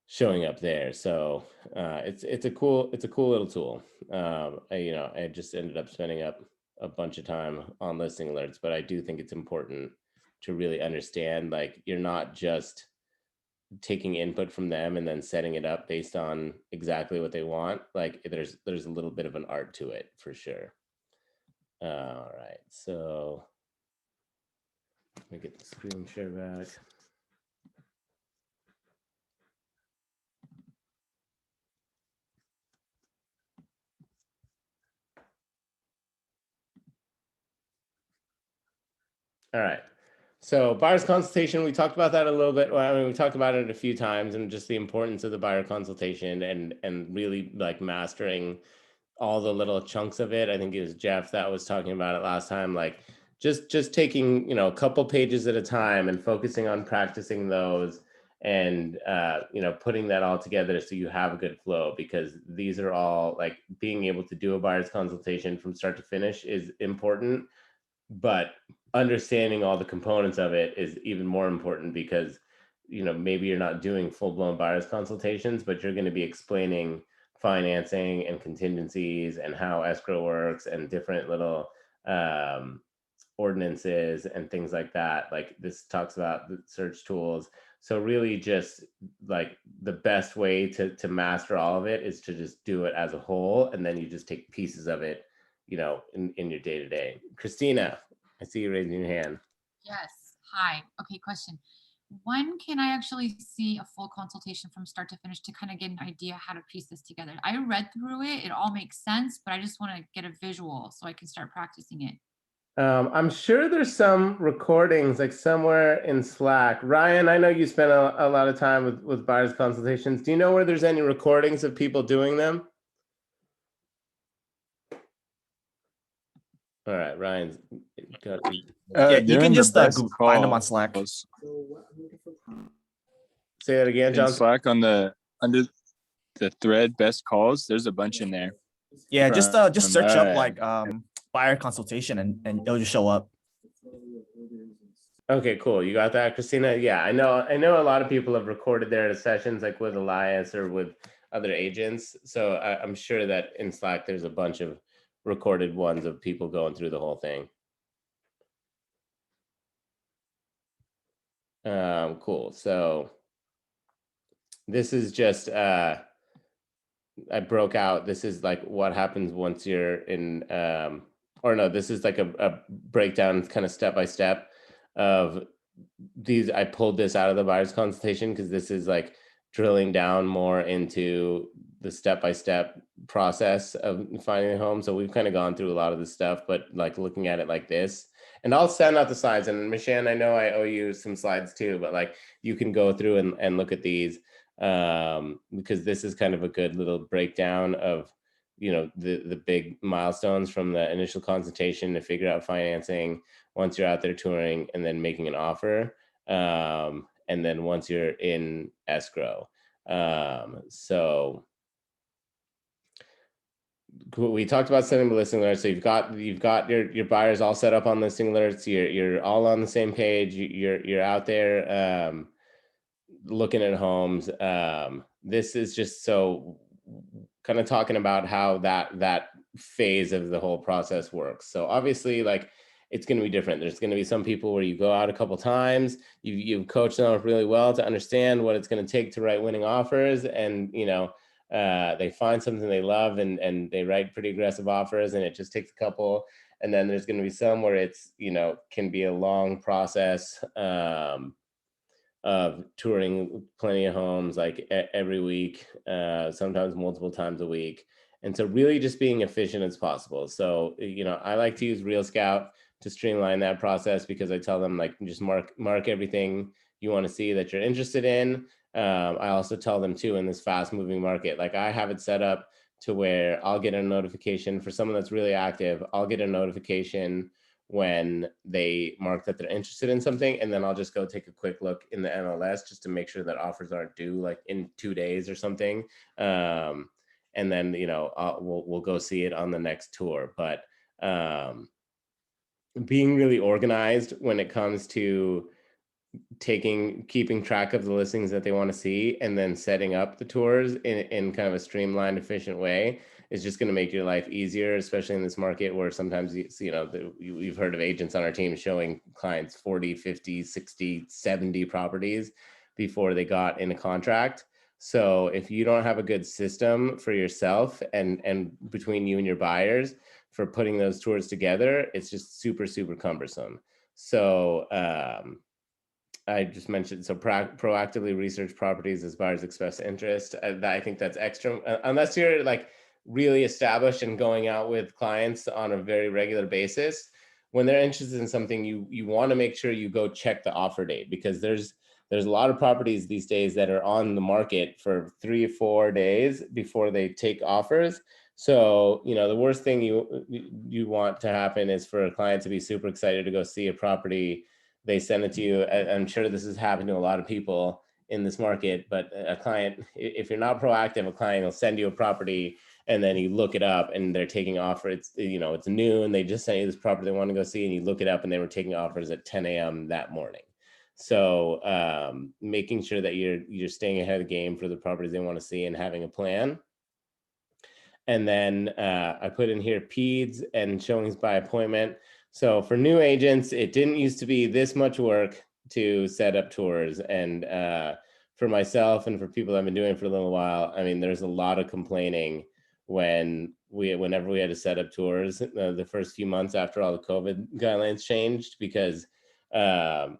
showing up there. So it's a cool little tool. I just ended up spending up a bunch of time on listing alerts, but I do think it's important to really understand, like, you're not just taking input from them and then setting it up based on exactly what they want. Like, there's a little bit of an art to it for sure. All right, so let me get the screen share back. All right. So buyer's consultation, we talked about that a little bit. Well, I mean, we talked about it a few times, and just the importance of the buyer consultation and really, like, mastering all the little chunks of it. I think it was Jeff that was talking about it last time, like just taking, a couple pages at a time and focusing on practicing those, and putting that all together so you have a good flow, because these are all, like, being able to do a buyer's consultation from start to finish is important, but understanding all the components of it is even more important, because maybe you're not doing full-blown buyer's consultations, but you're going to be explaining financing and contingencies and how escrow works and different little ordinances and things like that. Like this talks about the search tools. So really just like the best way to master all of it is to just do it as a whole. And then you just take pieces of it, in your day to day. Christina, I see you raising your hand. Yes. Hi. Okay, question. When can I actually see a full consultation from start to finish to kind of get an idea how to piece this together? I read through it, it all makes sense, but I just want to get a visual so I can start practicing it. I'm sure there's some recordings like somewhere in Slack. Ryan, I know you spent a lot of time with buyers consultations. Do you know where there's any recordings of people doing them? All right, Ryan's got. Yeah, you can just find them on calls. Slack. Say that again, In John. Slack under the thread best calls, there's a bunch in there. Yeah, just search up Alright. like buyer consultation and it'll just show up. Okay, cool. You got that, Christina? Yeah, I know a lot of people have recorded their sessions like with Elias or with other agents. So I'm sure that in Slack there's a bunch of recorded ones of people going through the whole thing. Cool. So this is just I broke out. This is like what happens once you're in or no, this is like a breakdown kind of step by step of these. I pulled this out of the buyer's consultation because this is like drilling down more into the step-by-step process of finding a home. So we've kind of gone through a lot of this stuff, but like looking at it like this, and I'll send out the slides. And Michelle, I know I owe you some slides too, but like you can go through and look at these because this is kind of a good little breakdown of, the big milestones from the initial consultation to figure out financing once you're out there touring and then making an offer. And then once you're in escrow. So we talked about setting the listing alerts. So you've got your buyers all set up on listing alerts. You're all on the same page. You're out there looking at homes. This is just so kind of talking about how that phase of the whole process works. So obviously, like, it's going to be different. There's going to be some people where you go out a couple times, you've coached them up really well to understand what it's going to take to write winning offers, and they find something they love and they write pretty aggressive offers, and it just takes a couple. And then there's going to be some where it's can be a long process of touring plenty of homes like every week, sometimes multiple times a week. And so really just being efficient as possible. So, I like to use Real Scout to streamline that process because I tell them, like, just mark everything you want to see that you're interested in. I also tell them too, in this fast moving market, like I have it set up to where I'll get a notification for someone that's really active. I'll get a notification when they mark that they're interested in something, and then I'll just go take a quick look in the MLS just to make sure that offers aren't due like in 2 days or something. And then we'll go see it on the next tour. But being really organized when it comes to keeping track of the listings that they want to see and then setting up the tours in kind of a streamlined, efficient way is just going to make your life easier, especially in this market where sometimes we've heard of agents on our team showing clients 40, 50, 60, 70 properties before they got in a contract. So if you don't have a good system for yourself and between you and your buyers for putting those tours together, it's just super, super cumbersome. So I just mentioned, so proactively research properties as buyers express interest. I think that's extra, unless you're like really established and going out with clients on a very regular basis. When they're interested in something, you want to make sure you go check the offer date, because there's a lot of properties these days that are on the market for 3 or 4 days before they take offers. So, the worst thing you want to happen is for a client to be super excited to go see a property. They send it to you. I'm sure this has happened to a lot of people in this market, but a client, if you're not proactive, a client will send you a property and then you look it up and they're taking offer. It's noon. They just sent you this property they want to go see, and you look it up and they were taking offers at 10 a.m. that morning. So making sure that you're staying ahead of the game for the properties they want to see and having a plan. And then I put in here peds and showings by appointment. So for new agents, it didn't used to be this much work to set up tours. And for myself and for people I've been doing for a little while, I mean, there's a lot of complaining whenever we had to set up tours the first few months after all the COVID guidelines changed, because now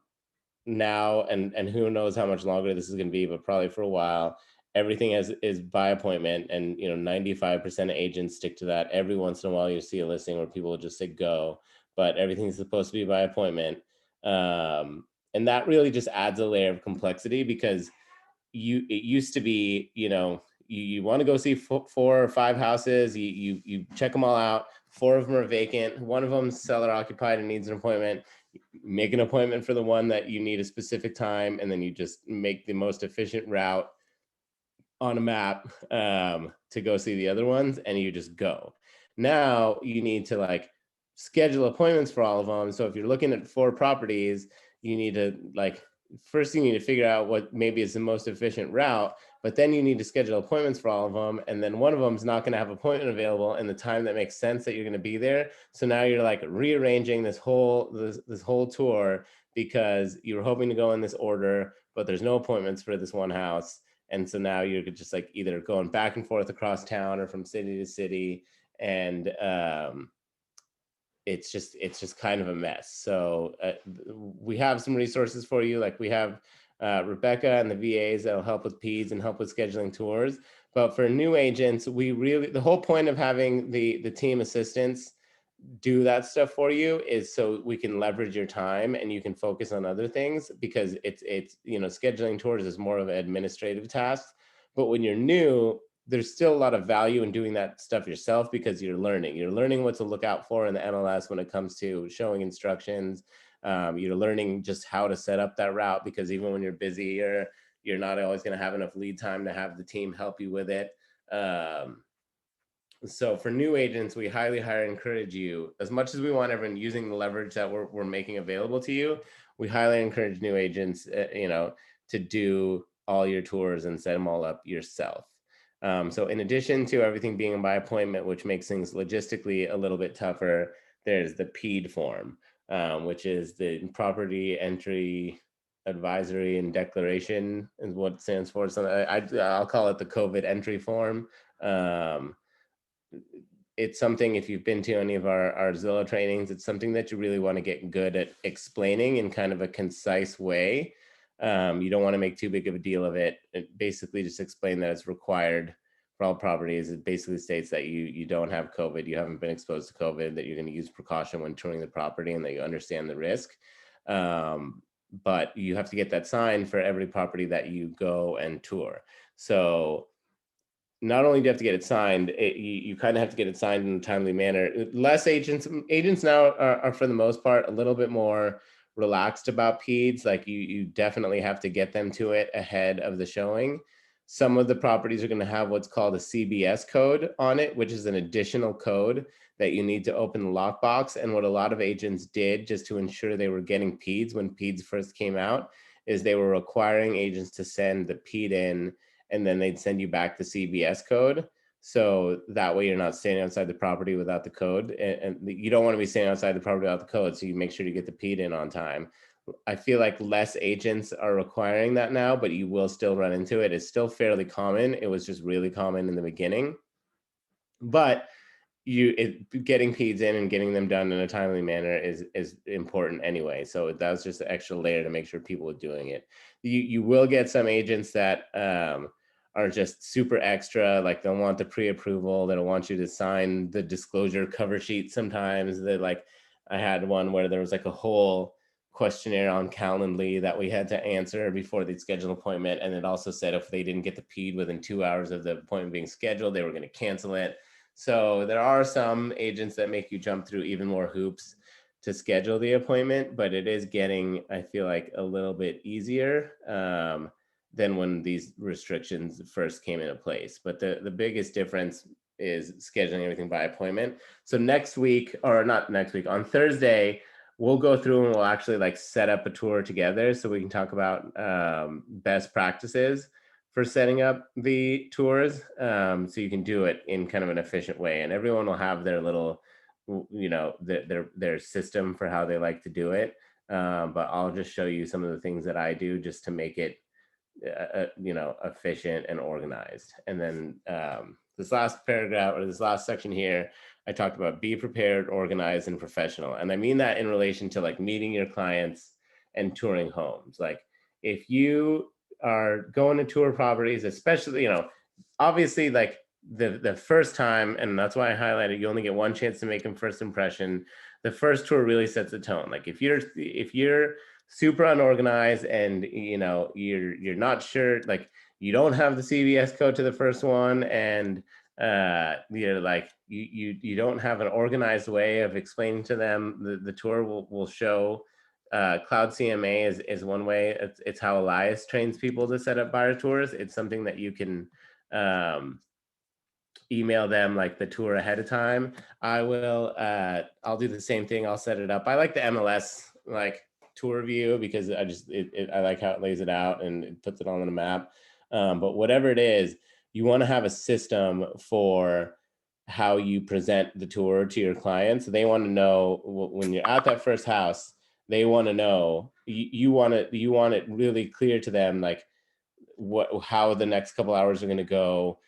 and who knows how much longer this is going to be, but probably for a while, everything is by appointment. And 95% of agents stick to that. Every once in a while you see a listing where people will just say go, but everything's supposed to be by appointment. And that really just adds a layer of complexity, because it used to be, you want to go see 4 or 5 houses, you check them all out, 4 of them are vacant, 1 of them's seller occupied and needs an appointment. Make an appointment for the one that you need a specific time, and then you just make the most efficient route on a map to go see the other ones, and you just go. Now you need to like schedule appointments for all of them. So if you're looking at 4 properties, you need to first you need to figure out what maybe is the most efficient route, but then you need to schedule appointments for all of them. And then one of them is not going to have appointment available in the time that makes sense that you're going to be there. So now you're like rearranging this whole tour, because you were hoping to go in this order, but there's no appointments for this one house. And so now you're just like either going back and forth across town or from city to city. And it's just kind of a mess. So we have some resources for you. Like we have Rebecca and the VAs that'll help with PEDS and help with scheduling tours. But for new agents, the whole point of having the team assistants do that stuff for you is so we can leverage your time and you can focus on other things, because it's scheduling tours is more of an administrative task. But when you're new, there's still a lot of value in doing that stuff yourself, because you're learning what to look out for in the MLS when it comes to showing instructions. You're learning just how to set up that route, because even when you're busy, you're not always going to have enough lead time to have the team help you with it. So for new agents, we highly encourage you, as much as we want everyone using the leverage that we're making available to you, we highly encourage new agents, to do all your tours and set them all up yourself. So in addition to everything being by appointment, which makes things logistically a little bit tougher, there's the PED form, which is the Property Entry Advisory and Declaration is what it stands for. So I'll call it the COVID entry form. It's something, if you've been to any of our Zillow trainings, it's something that you really want to get good at explaining in kind of a concise way. You don't want to make too big of a deal of it. It basically just explain that it's required for all properties. It basically states that you don't have COVID, you haven't been exposed to COVID, that you're going to use precaution when touring the property, and that you understand the risk. But you have to get that signed for every property that you go and tour. So not only do you have to get it signed, you kind of have to get it signed in a timely manner. Less agents now are for the most part a little bit more relaxed about PEDS. Like you definitely have to get them to it ahead of the showing. Some of the properties are going to have what's called a CBS code on it, which is an additional code that you need to open the lockbox. And what a lot of agents did, just to ensure they were getting PEDS when PEDS first came out, is they were requiring agents to send the PED in, and then they'd send you back the CBS code. So that way you're not standing outside the property without the code. And you don't want to be standing outside the property without the code. So you make sure to get the PED in on time. I feel like less agents are requiring that now, but you will still run into it. It's still fairly common. It was just really common in the beginning. But getting PEDS in and getting them done in a timely manner is important anyway. So that was just an extra layer to make sure people are doing it. You will get some agents that are just super extra, like they'll want the pre-approval, they'll want you to sign the disclosure cover sheet. Sometimes I had one where there was like a whole questionnaire on Calendly that we had to answer before they'd schedule an appointment. And it also said if they didn't get the PED within 2 hours of the appointment being scheduled, they were going to cancel it. So there are some agents that make you jump through even more hoops to schedule the appointment, but it is getting, I feel like, a little bit easier than when these restrictions first came into place. But the biggest difference is scheduling everything by appointment. So next week, or not next week, on Thursday, we'll go through and we'll actually like set up a tour together so we can talk about best practices for setting up the tours. So you can do it in kind of an efficient way, and everyone will have their little, their system for how they like to do it. But I'll just show you some of the things that I do just to make it, efficient and organized. And then this last paragraph, or this last section here, I talked about be prepared, organized, and professional. And I mean that in relation to like meeting your clients and touring homes. Like if you are going to tour properties, especially, obviously like the first time, and that's why I highlighted, you only get one chance to make a first impression. The first tour really sets the tone. Like if you're super unorganized and you're not sure, like you don't have the CVS code to the first one, and you're like you don't have an organized way of explaining to them, the tour will show. Cloud CMA is one way. It's how Elias trains people to set up buyer tours. It's something that you can email them like the tour ahead of time. I'll do the same thing. I'll set it up. I like the MLS like tour view because I like how it lays it out and it puts it all on a map. But whatever it is, you want to have a system for how you present the tour to your clients. They want to know when you're at that first house, they want to know, you want it really clear to them, like how the next couple hours are going to go,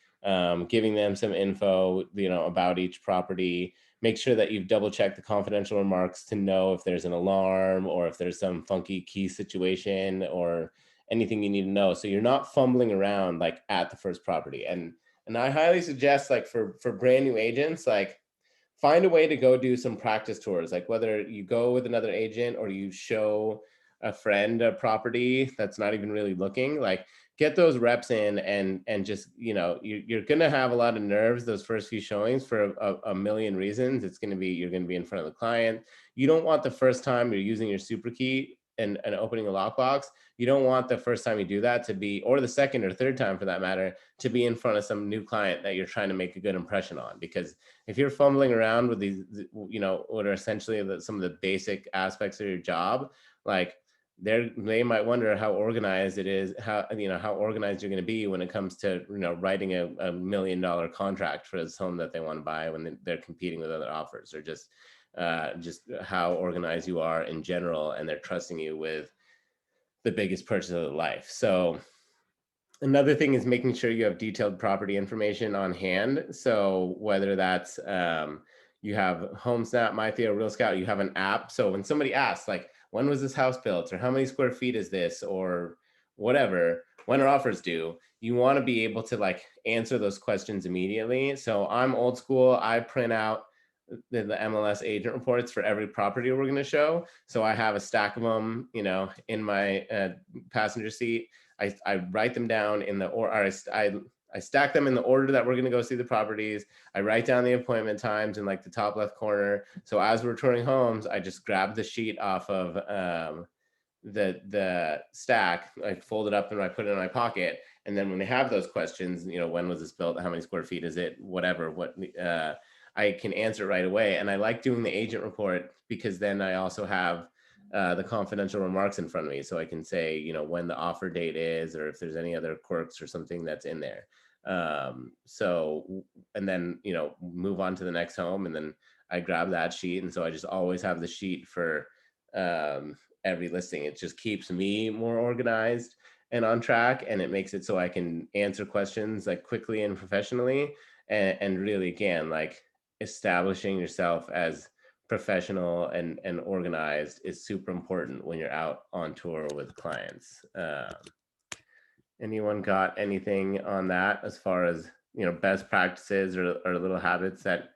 giving them some info, about each property. Make sure that you've double checked the confidential remarks to know if there's an alarm or if there's some funky key situation or anything you need to know. So you're not fumbling around like at the first property. And I highly suggest, like for brand new agents, like find a way to go do some practice tours, like whether you go with another agent or you show a friend a property that's not even really looking, like get those reps in, and just, you're going to have a lot of nerves those first few showings for a million reasons. You're going to be in front of the client. You don't want the first time you're using your super key and opening a lockbox. You don't want the first time you do that to be, or the second or third time for that matter, to be in front of some new client that you're trying to make a good impression on. Because if you're fumbling around with these, what are essentially some of the basic aspects of your job, like they might wonder how organized it is, how organized you're going to be when it comes to, writing a $1 million contract for this home that they want to buy when they're competing with other offers, or just how organized you are in general, and they're trusting you with the biggest purchase of their life. So another thing is making sure you have detailed property information on hand. So whether that's you have HomeSnap, MyTheo, Real Scout, you have an app. So when somebody asks, like, when was this house built, or how many square feet is this, or whatever, when are offers due, you want to be able to like answer those questions immediately. So I'm old school. I print out the MLS agent reports for every property we're going to show. So I have a stack of them, in my passenger seat. I write them down in the, or I stack them in the order that we're going to go see the properties. I write down the appointment times in like the top left corner. So as we're touring homes, I just grab the sheet off of the stack, I fold it up and I put it in my pocket. And then when they have those questions, when was this built? How many square feet is it? Whatever, I can answer right away. And I like doing the agent report because then I also have the confidential remarks in front of me. So I can say, when the offer date is, or if there's any other quirks or something that's in there. And then, move on to the next home, and then I grab that sheet. And so I just always have the sheet for every listing. It just keeps me more organized and on track. And it makes it so I can answer questions like quickly and professionally. And really, again, like establishing yourself as professional and organized is super important when you're out on tour with clients. Anyone got anything on that as far as, best practices or little habits that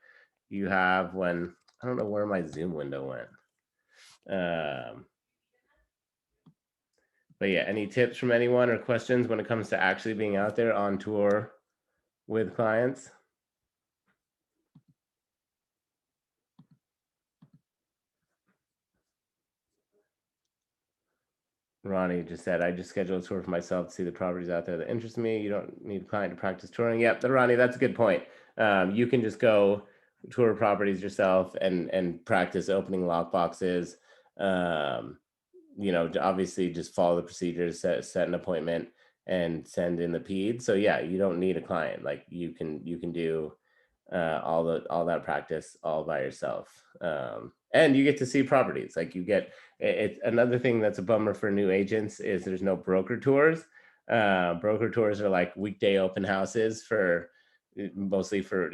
you have when, I don't know where my Zoom window went. But yeah, any tips from anyone or questions when it comes to actually being out there on tour with clients? Ronnie just said, I just scheduled a tour for myself to see the properties out there that interest me. You don't need a client to practice touring. Yep, Ronnie, that's a good point. You can just go tour properties yourself and practice opening lock boxes. Obviously just follow the procedures, set an appointment, and send in the PED. So yeah, you don't need a client. Like you can do all that practice all by yourself, and you get to see properties. Like you get it. Another thing that's a bummer for new agents is there's no broker tours. Broker tours are like weekday open houses for mostly for,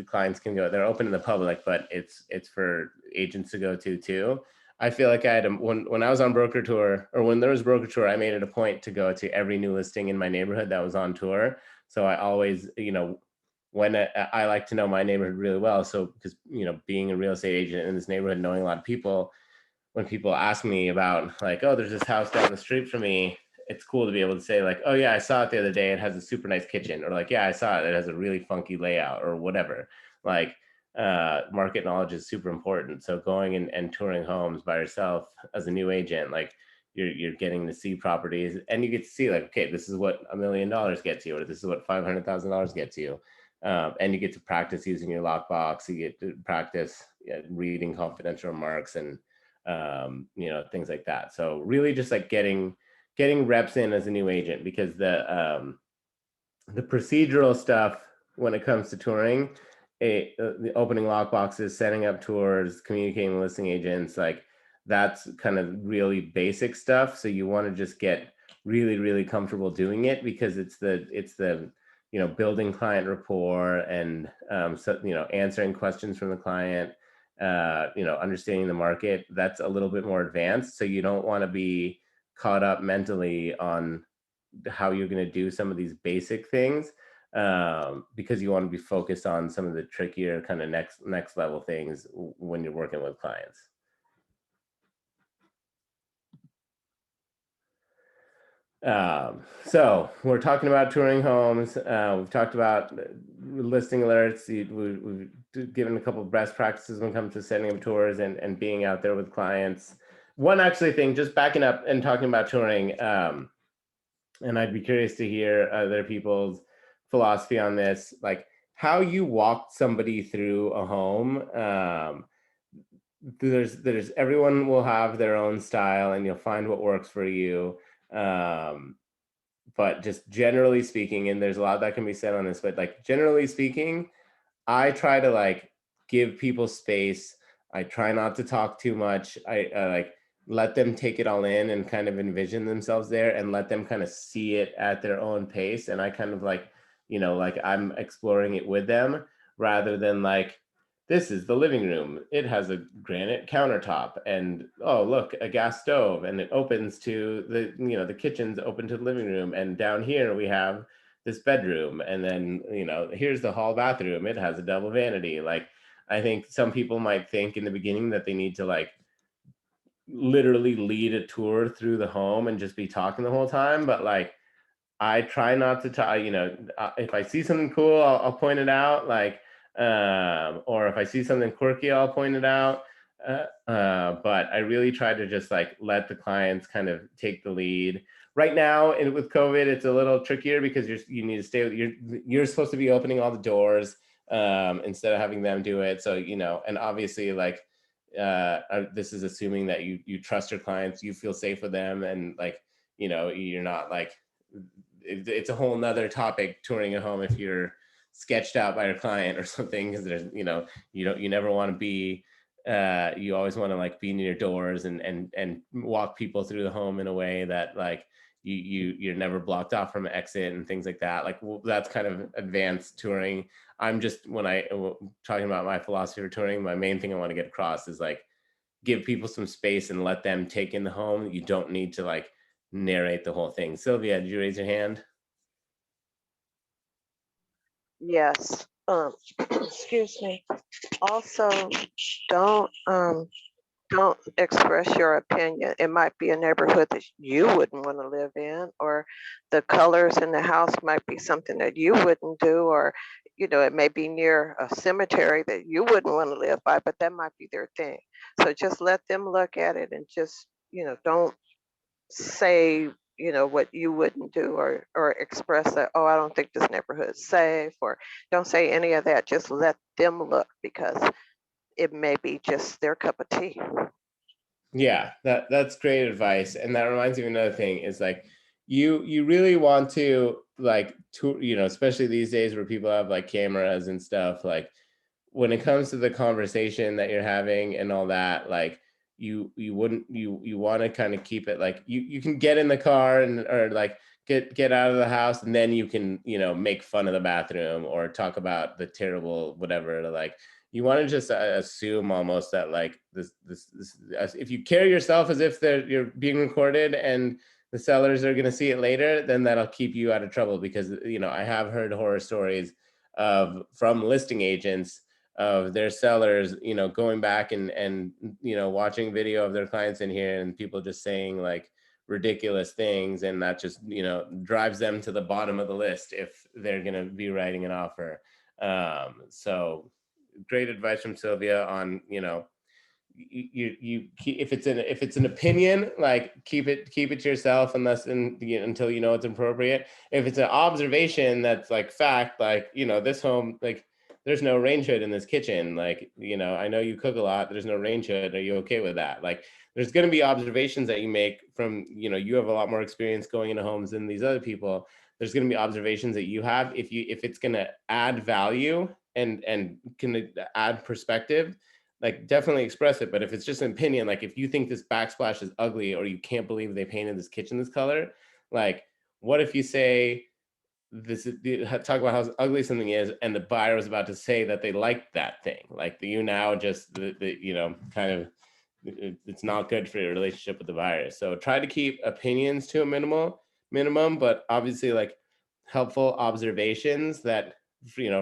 clients can go. They're open to the public, but it's for agents to go to too. I feel like I had when I was on broker tour, or when there was broker tour, I made it a point to go to every new listing in my neighborhood that was on tour. So I always, when I like to know my neighborhood really well. So because, being a real estate agent in this neighborhood, knowing a lot of people, when people ask me about like, oh, there's this house down the street from me, it's cool to be able to say like, oh yeah, I saw it the other day. It has a super nice kitchen, or like, yeah, I saw it. It has a really funky layout, or whatever. Like, market knowledge is super important. So going and touring homes by yourself as a new agent, like you're getting to see properties, and you get to see like, okay, this is what $1 million gets you, or this is what $500,000 gets you. And you get to practice using your lockbox. You get to practice reading confidential remarks and things like that. So really just like getting reps in as a new agent, because the procedural stuff when it comes to touring, the opening lockboxes, setting up tours, communicating with listing agents, like that's kind of really basic stuff. So you want to just get really, really comfortable doing it, because it's the building client rapport, and answering questions from the client, understanding the market. That's a little bit more advanced. So you don't want to be caught up mentally on how you're going to do some of these basic things, because you want to be focused on some of the trickier kind of next level things when you're working with clients. So we're talking about touring homes. We've talked about listing alerts. We've given a couple of best practices when it comes to setting up tours and being out there with clients. One actually thing, just backing up and talking about touring, and I'd be curious to hear other people's philosophy on this, like how you walk somebody through a home. There's everyone will have their own style, and you'll find what works for you. But just generally speaking, and there's a lot that can be said on this, but like generally speaking, I try to like give people space. I try not to talk too much. I like let them take it all in and kind of envision themselves there, and let them kind of see it at their own pace. And I kind of like, like I'm exploring it with them, rather than like, this is the living room. It has a granite countertop, and oh look, a gas stove, and it opens to the kitchen's open to the living room, and down here we have this bedroom, and then here's the hall bathroom. It has a double vanity. Like I think some people might think in the beginning that they need to like literally lead a tour through the home and just be talking the whole time, but like I try not to talk. If I see something cool, I'll point it out, like or if I see something quirky, I'll point it out. But I really try to just like let the clients kind of take the lead. Right now, and with COVID, it's a little trickier because you need to stay with you're supposed to be opening all the doors instead of having them do it. So and obviously like this is assuming that you trust your clients, you feel safe with them, and like you're not like it's a whole nother topic touring a home if you're sketched out by your client or something, because there's you never want to be you always want to like be near doors and walk people through the home in a way that like you're never blocked off from an exit and things like that. Like that's kind of advanced touring. I'm just talking about my philosophy for touring, my main thing I want to get across is like give people some space and let them take in the home. You don't need to like narrate the whole thing. Sylvia, did you raise your hand? Yes. Excuse me. Also, don't express your opinion. It might be a neighborhood that you wouldn't want to live in, or the colors in the house might be something that you wouldn't do, or it may be near a cemetery that you wouldn't want to live by, but that might be their thing. So just let them look at it, and just don't say what you wouldn't do, or express that, oh, I don't think this neighborhood is safe, or don't say any of that. Just let them look, because it may be just their cup of tea. Yeah, that's great advice. And that reminds me of another thing is like you really want to like especially these days where people have like cameras and stuff, like when it comes to the conversation that you're having and all that, like you want to kind of keep it like you can get in the car and or like get out of the house, and then you can make fun of the bathroom or talk about the terrible whatever. Like you want to just assume almost that like this if you carry yourself as if you're being recorded and the sellers are going to see it later, then that'll keep you out of trouble. Because I have heard horror stories from listing agents of their sellers going back and watching video of their clients in here, and people just saying like ridiculous things, and that just drives them to the bottom of the list if they're going to be writing an offer. So great advice from Sylvia on if it's an opinion, like keep it to yourself until it's appropriate. If it's an observation that's like fact, like this home, like there's no range hood in this kitchen, like I know you cook a lot, there's no range hood, are you okay with that? Like there's going to be observations that you make from you have a lot more experience going into homes than these other people. There's going to be observations that you have. If it's going to add value and can add perspective, like definitely express it. But if it's just an opinion, like if you think this backsplash is ugly or you can't believe they painted this kitchen this color, like what if you say talk about how ugly something is, and the buyer was about to say that they liked that thing, like now just kind of it's not good for your relationship with the buyer. So try to keep opinions to a minimum, but obviously like helpful observations that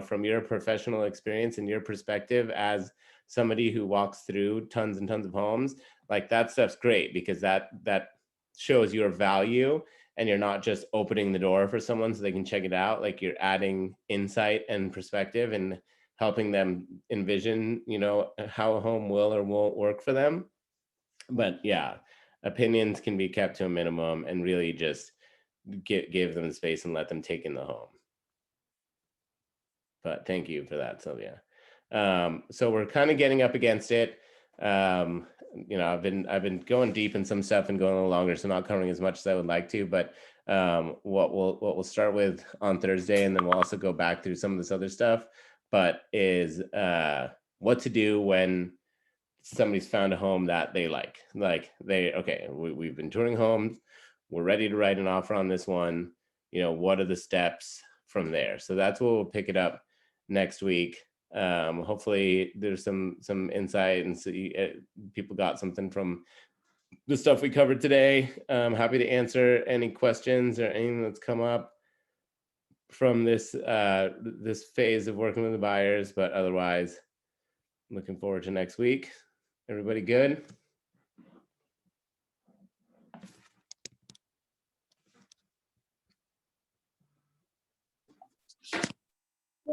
from your professional experience and your perspective as somebody who walks through tons and tons of homes, like that stuff's great, because that shows your value, and you're not just opening the door for someone so they can check it out. Like you're adding insight and perspective and helping them envision how a home will or won't work for them. But yeah, opinions can be kept to a minimum, and really just give them the space and let them take in the home. But thank you for that, Sylvia. So we're kind of getting up against it. I've been going deep in some stuff and going a little longer, so not covering as much as I would like to. But what we'll start with on Thursday, and then we'll also go back through some of this other stuff. But is what to do when somebody's found a home that they like. Like we've been touring homes, we're ready to write an offer on this one. What are the steps from there? So that's what we'll pick it up next week. Hopefully there's some insight, and people got something from the stuff we covered today. I'm happy to answer any questions or anything that's come up from this phase of working with the buyers, but otherwise looking forward to next week. Everybody good?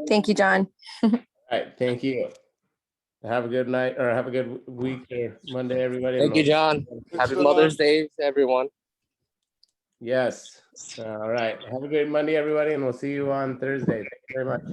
Thank you, John. All right, thank you. Have a good night, or have a good week or Monday, everybody. Thank you, John. Happy Mother's Day to everyone. Yes. All right. Have a great Monday, everybody, and we'll see you on Thursday. Thank you very much.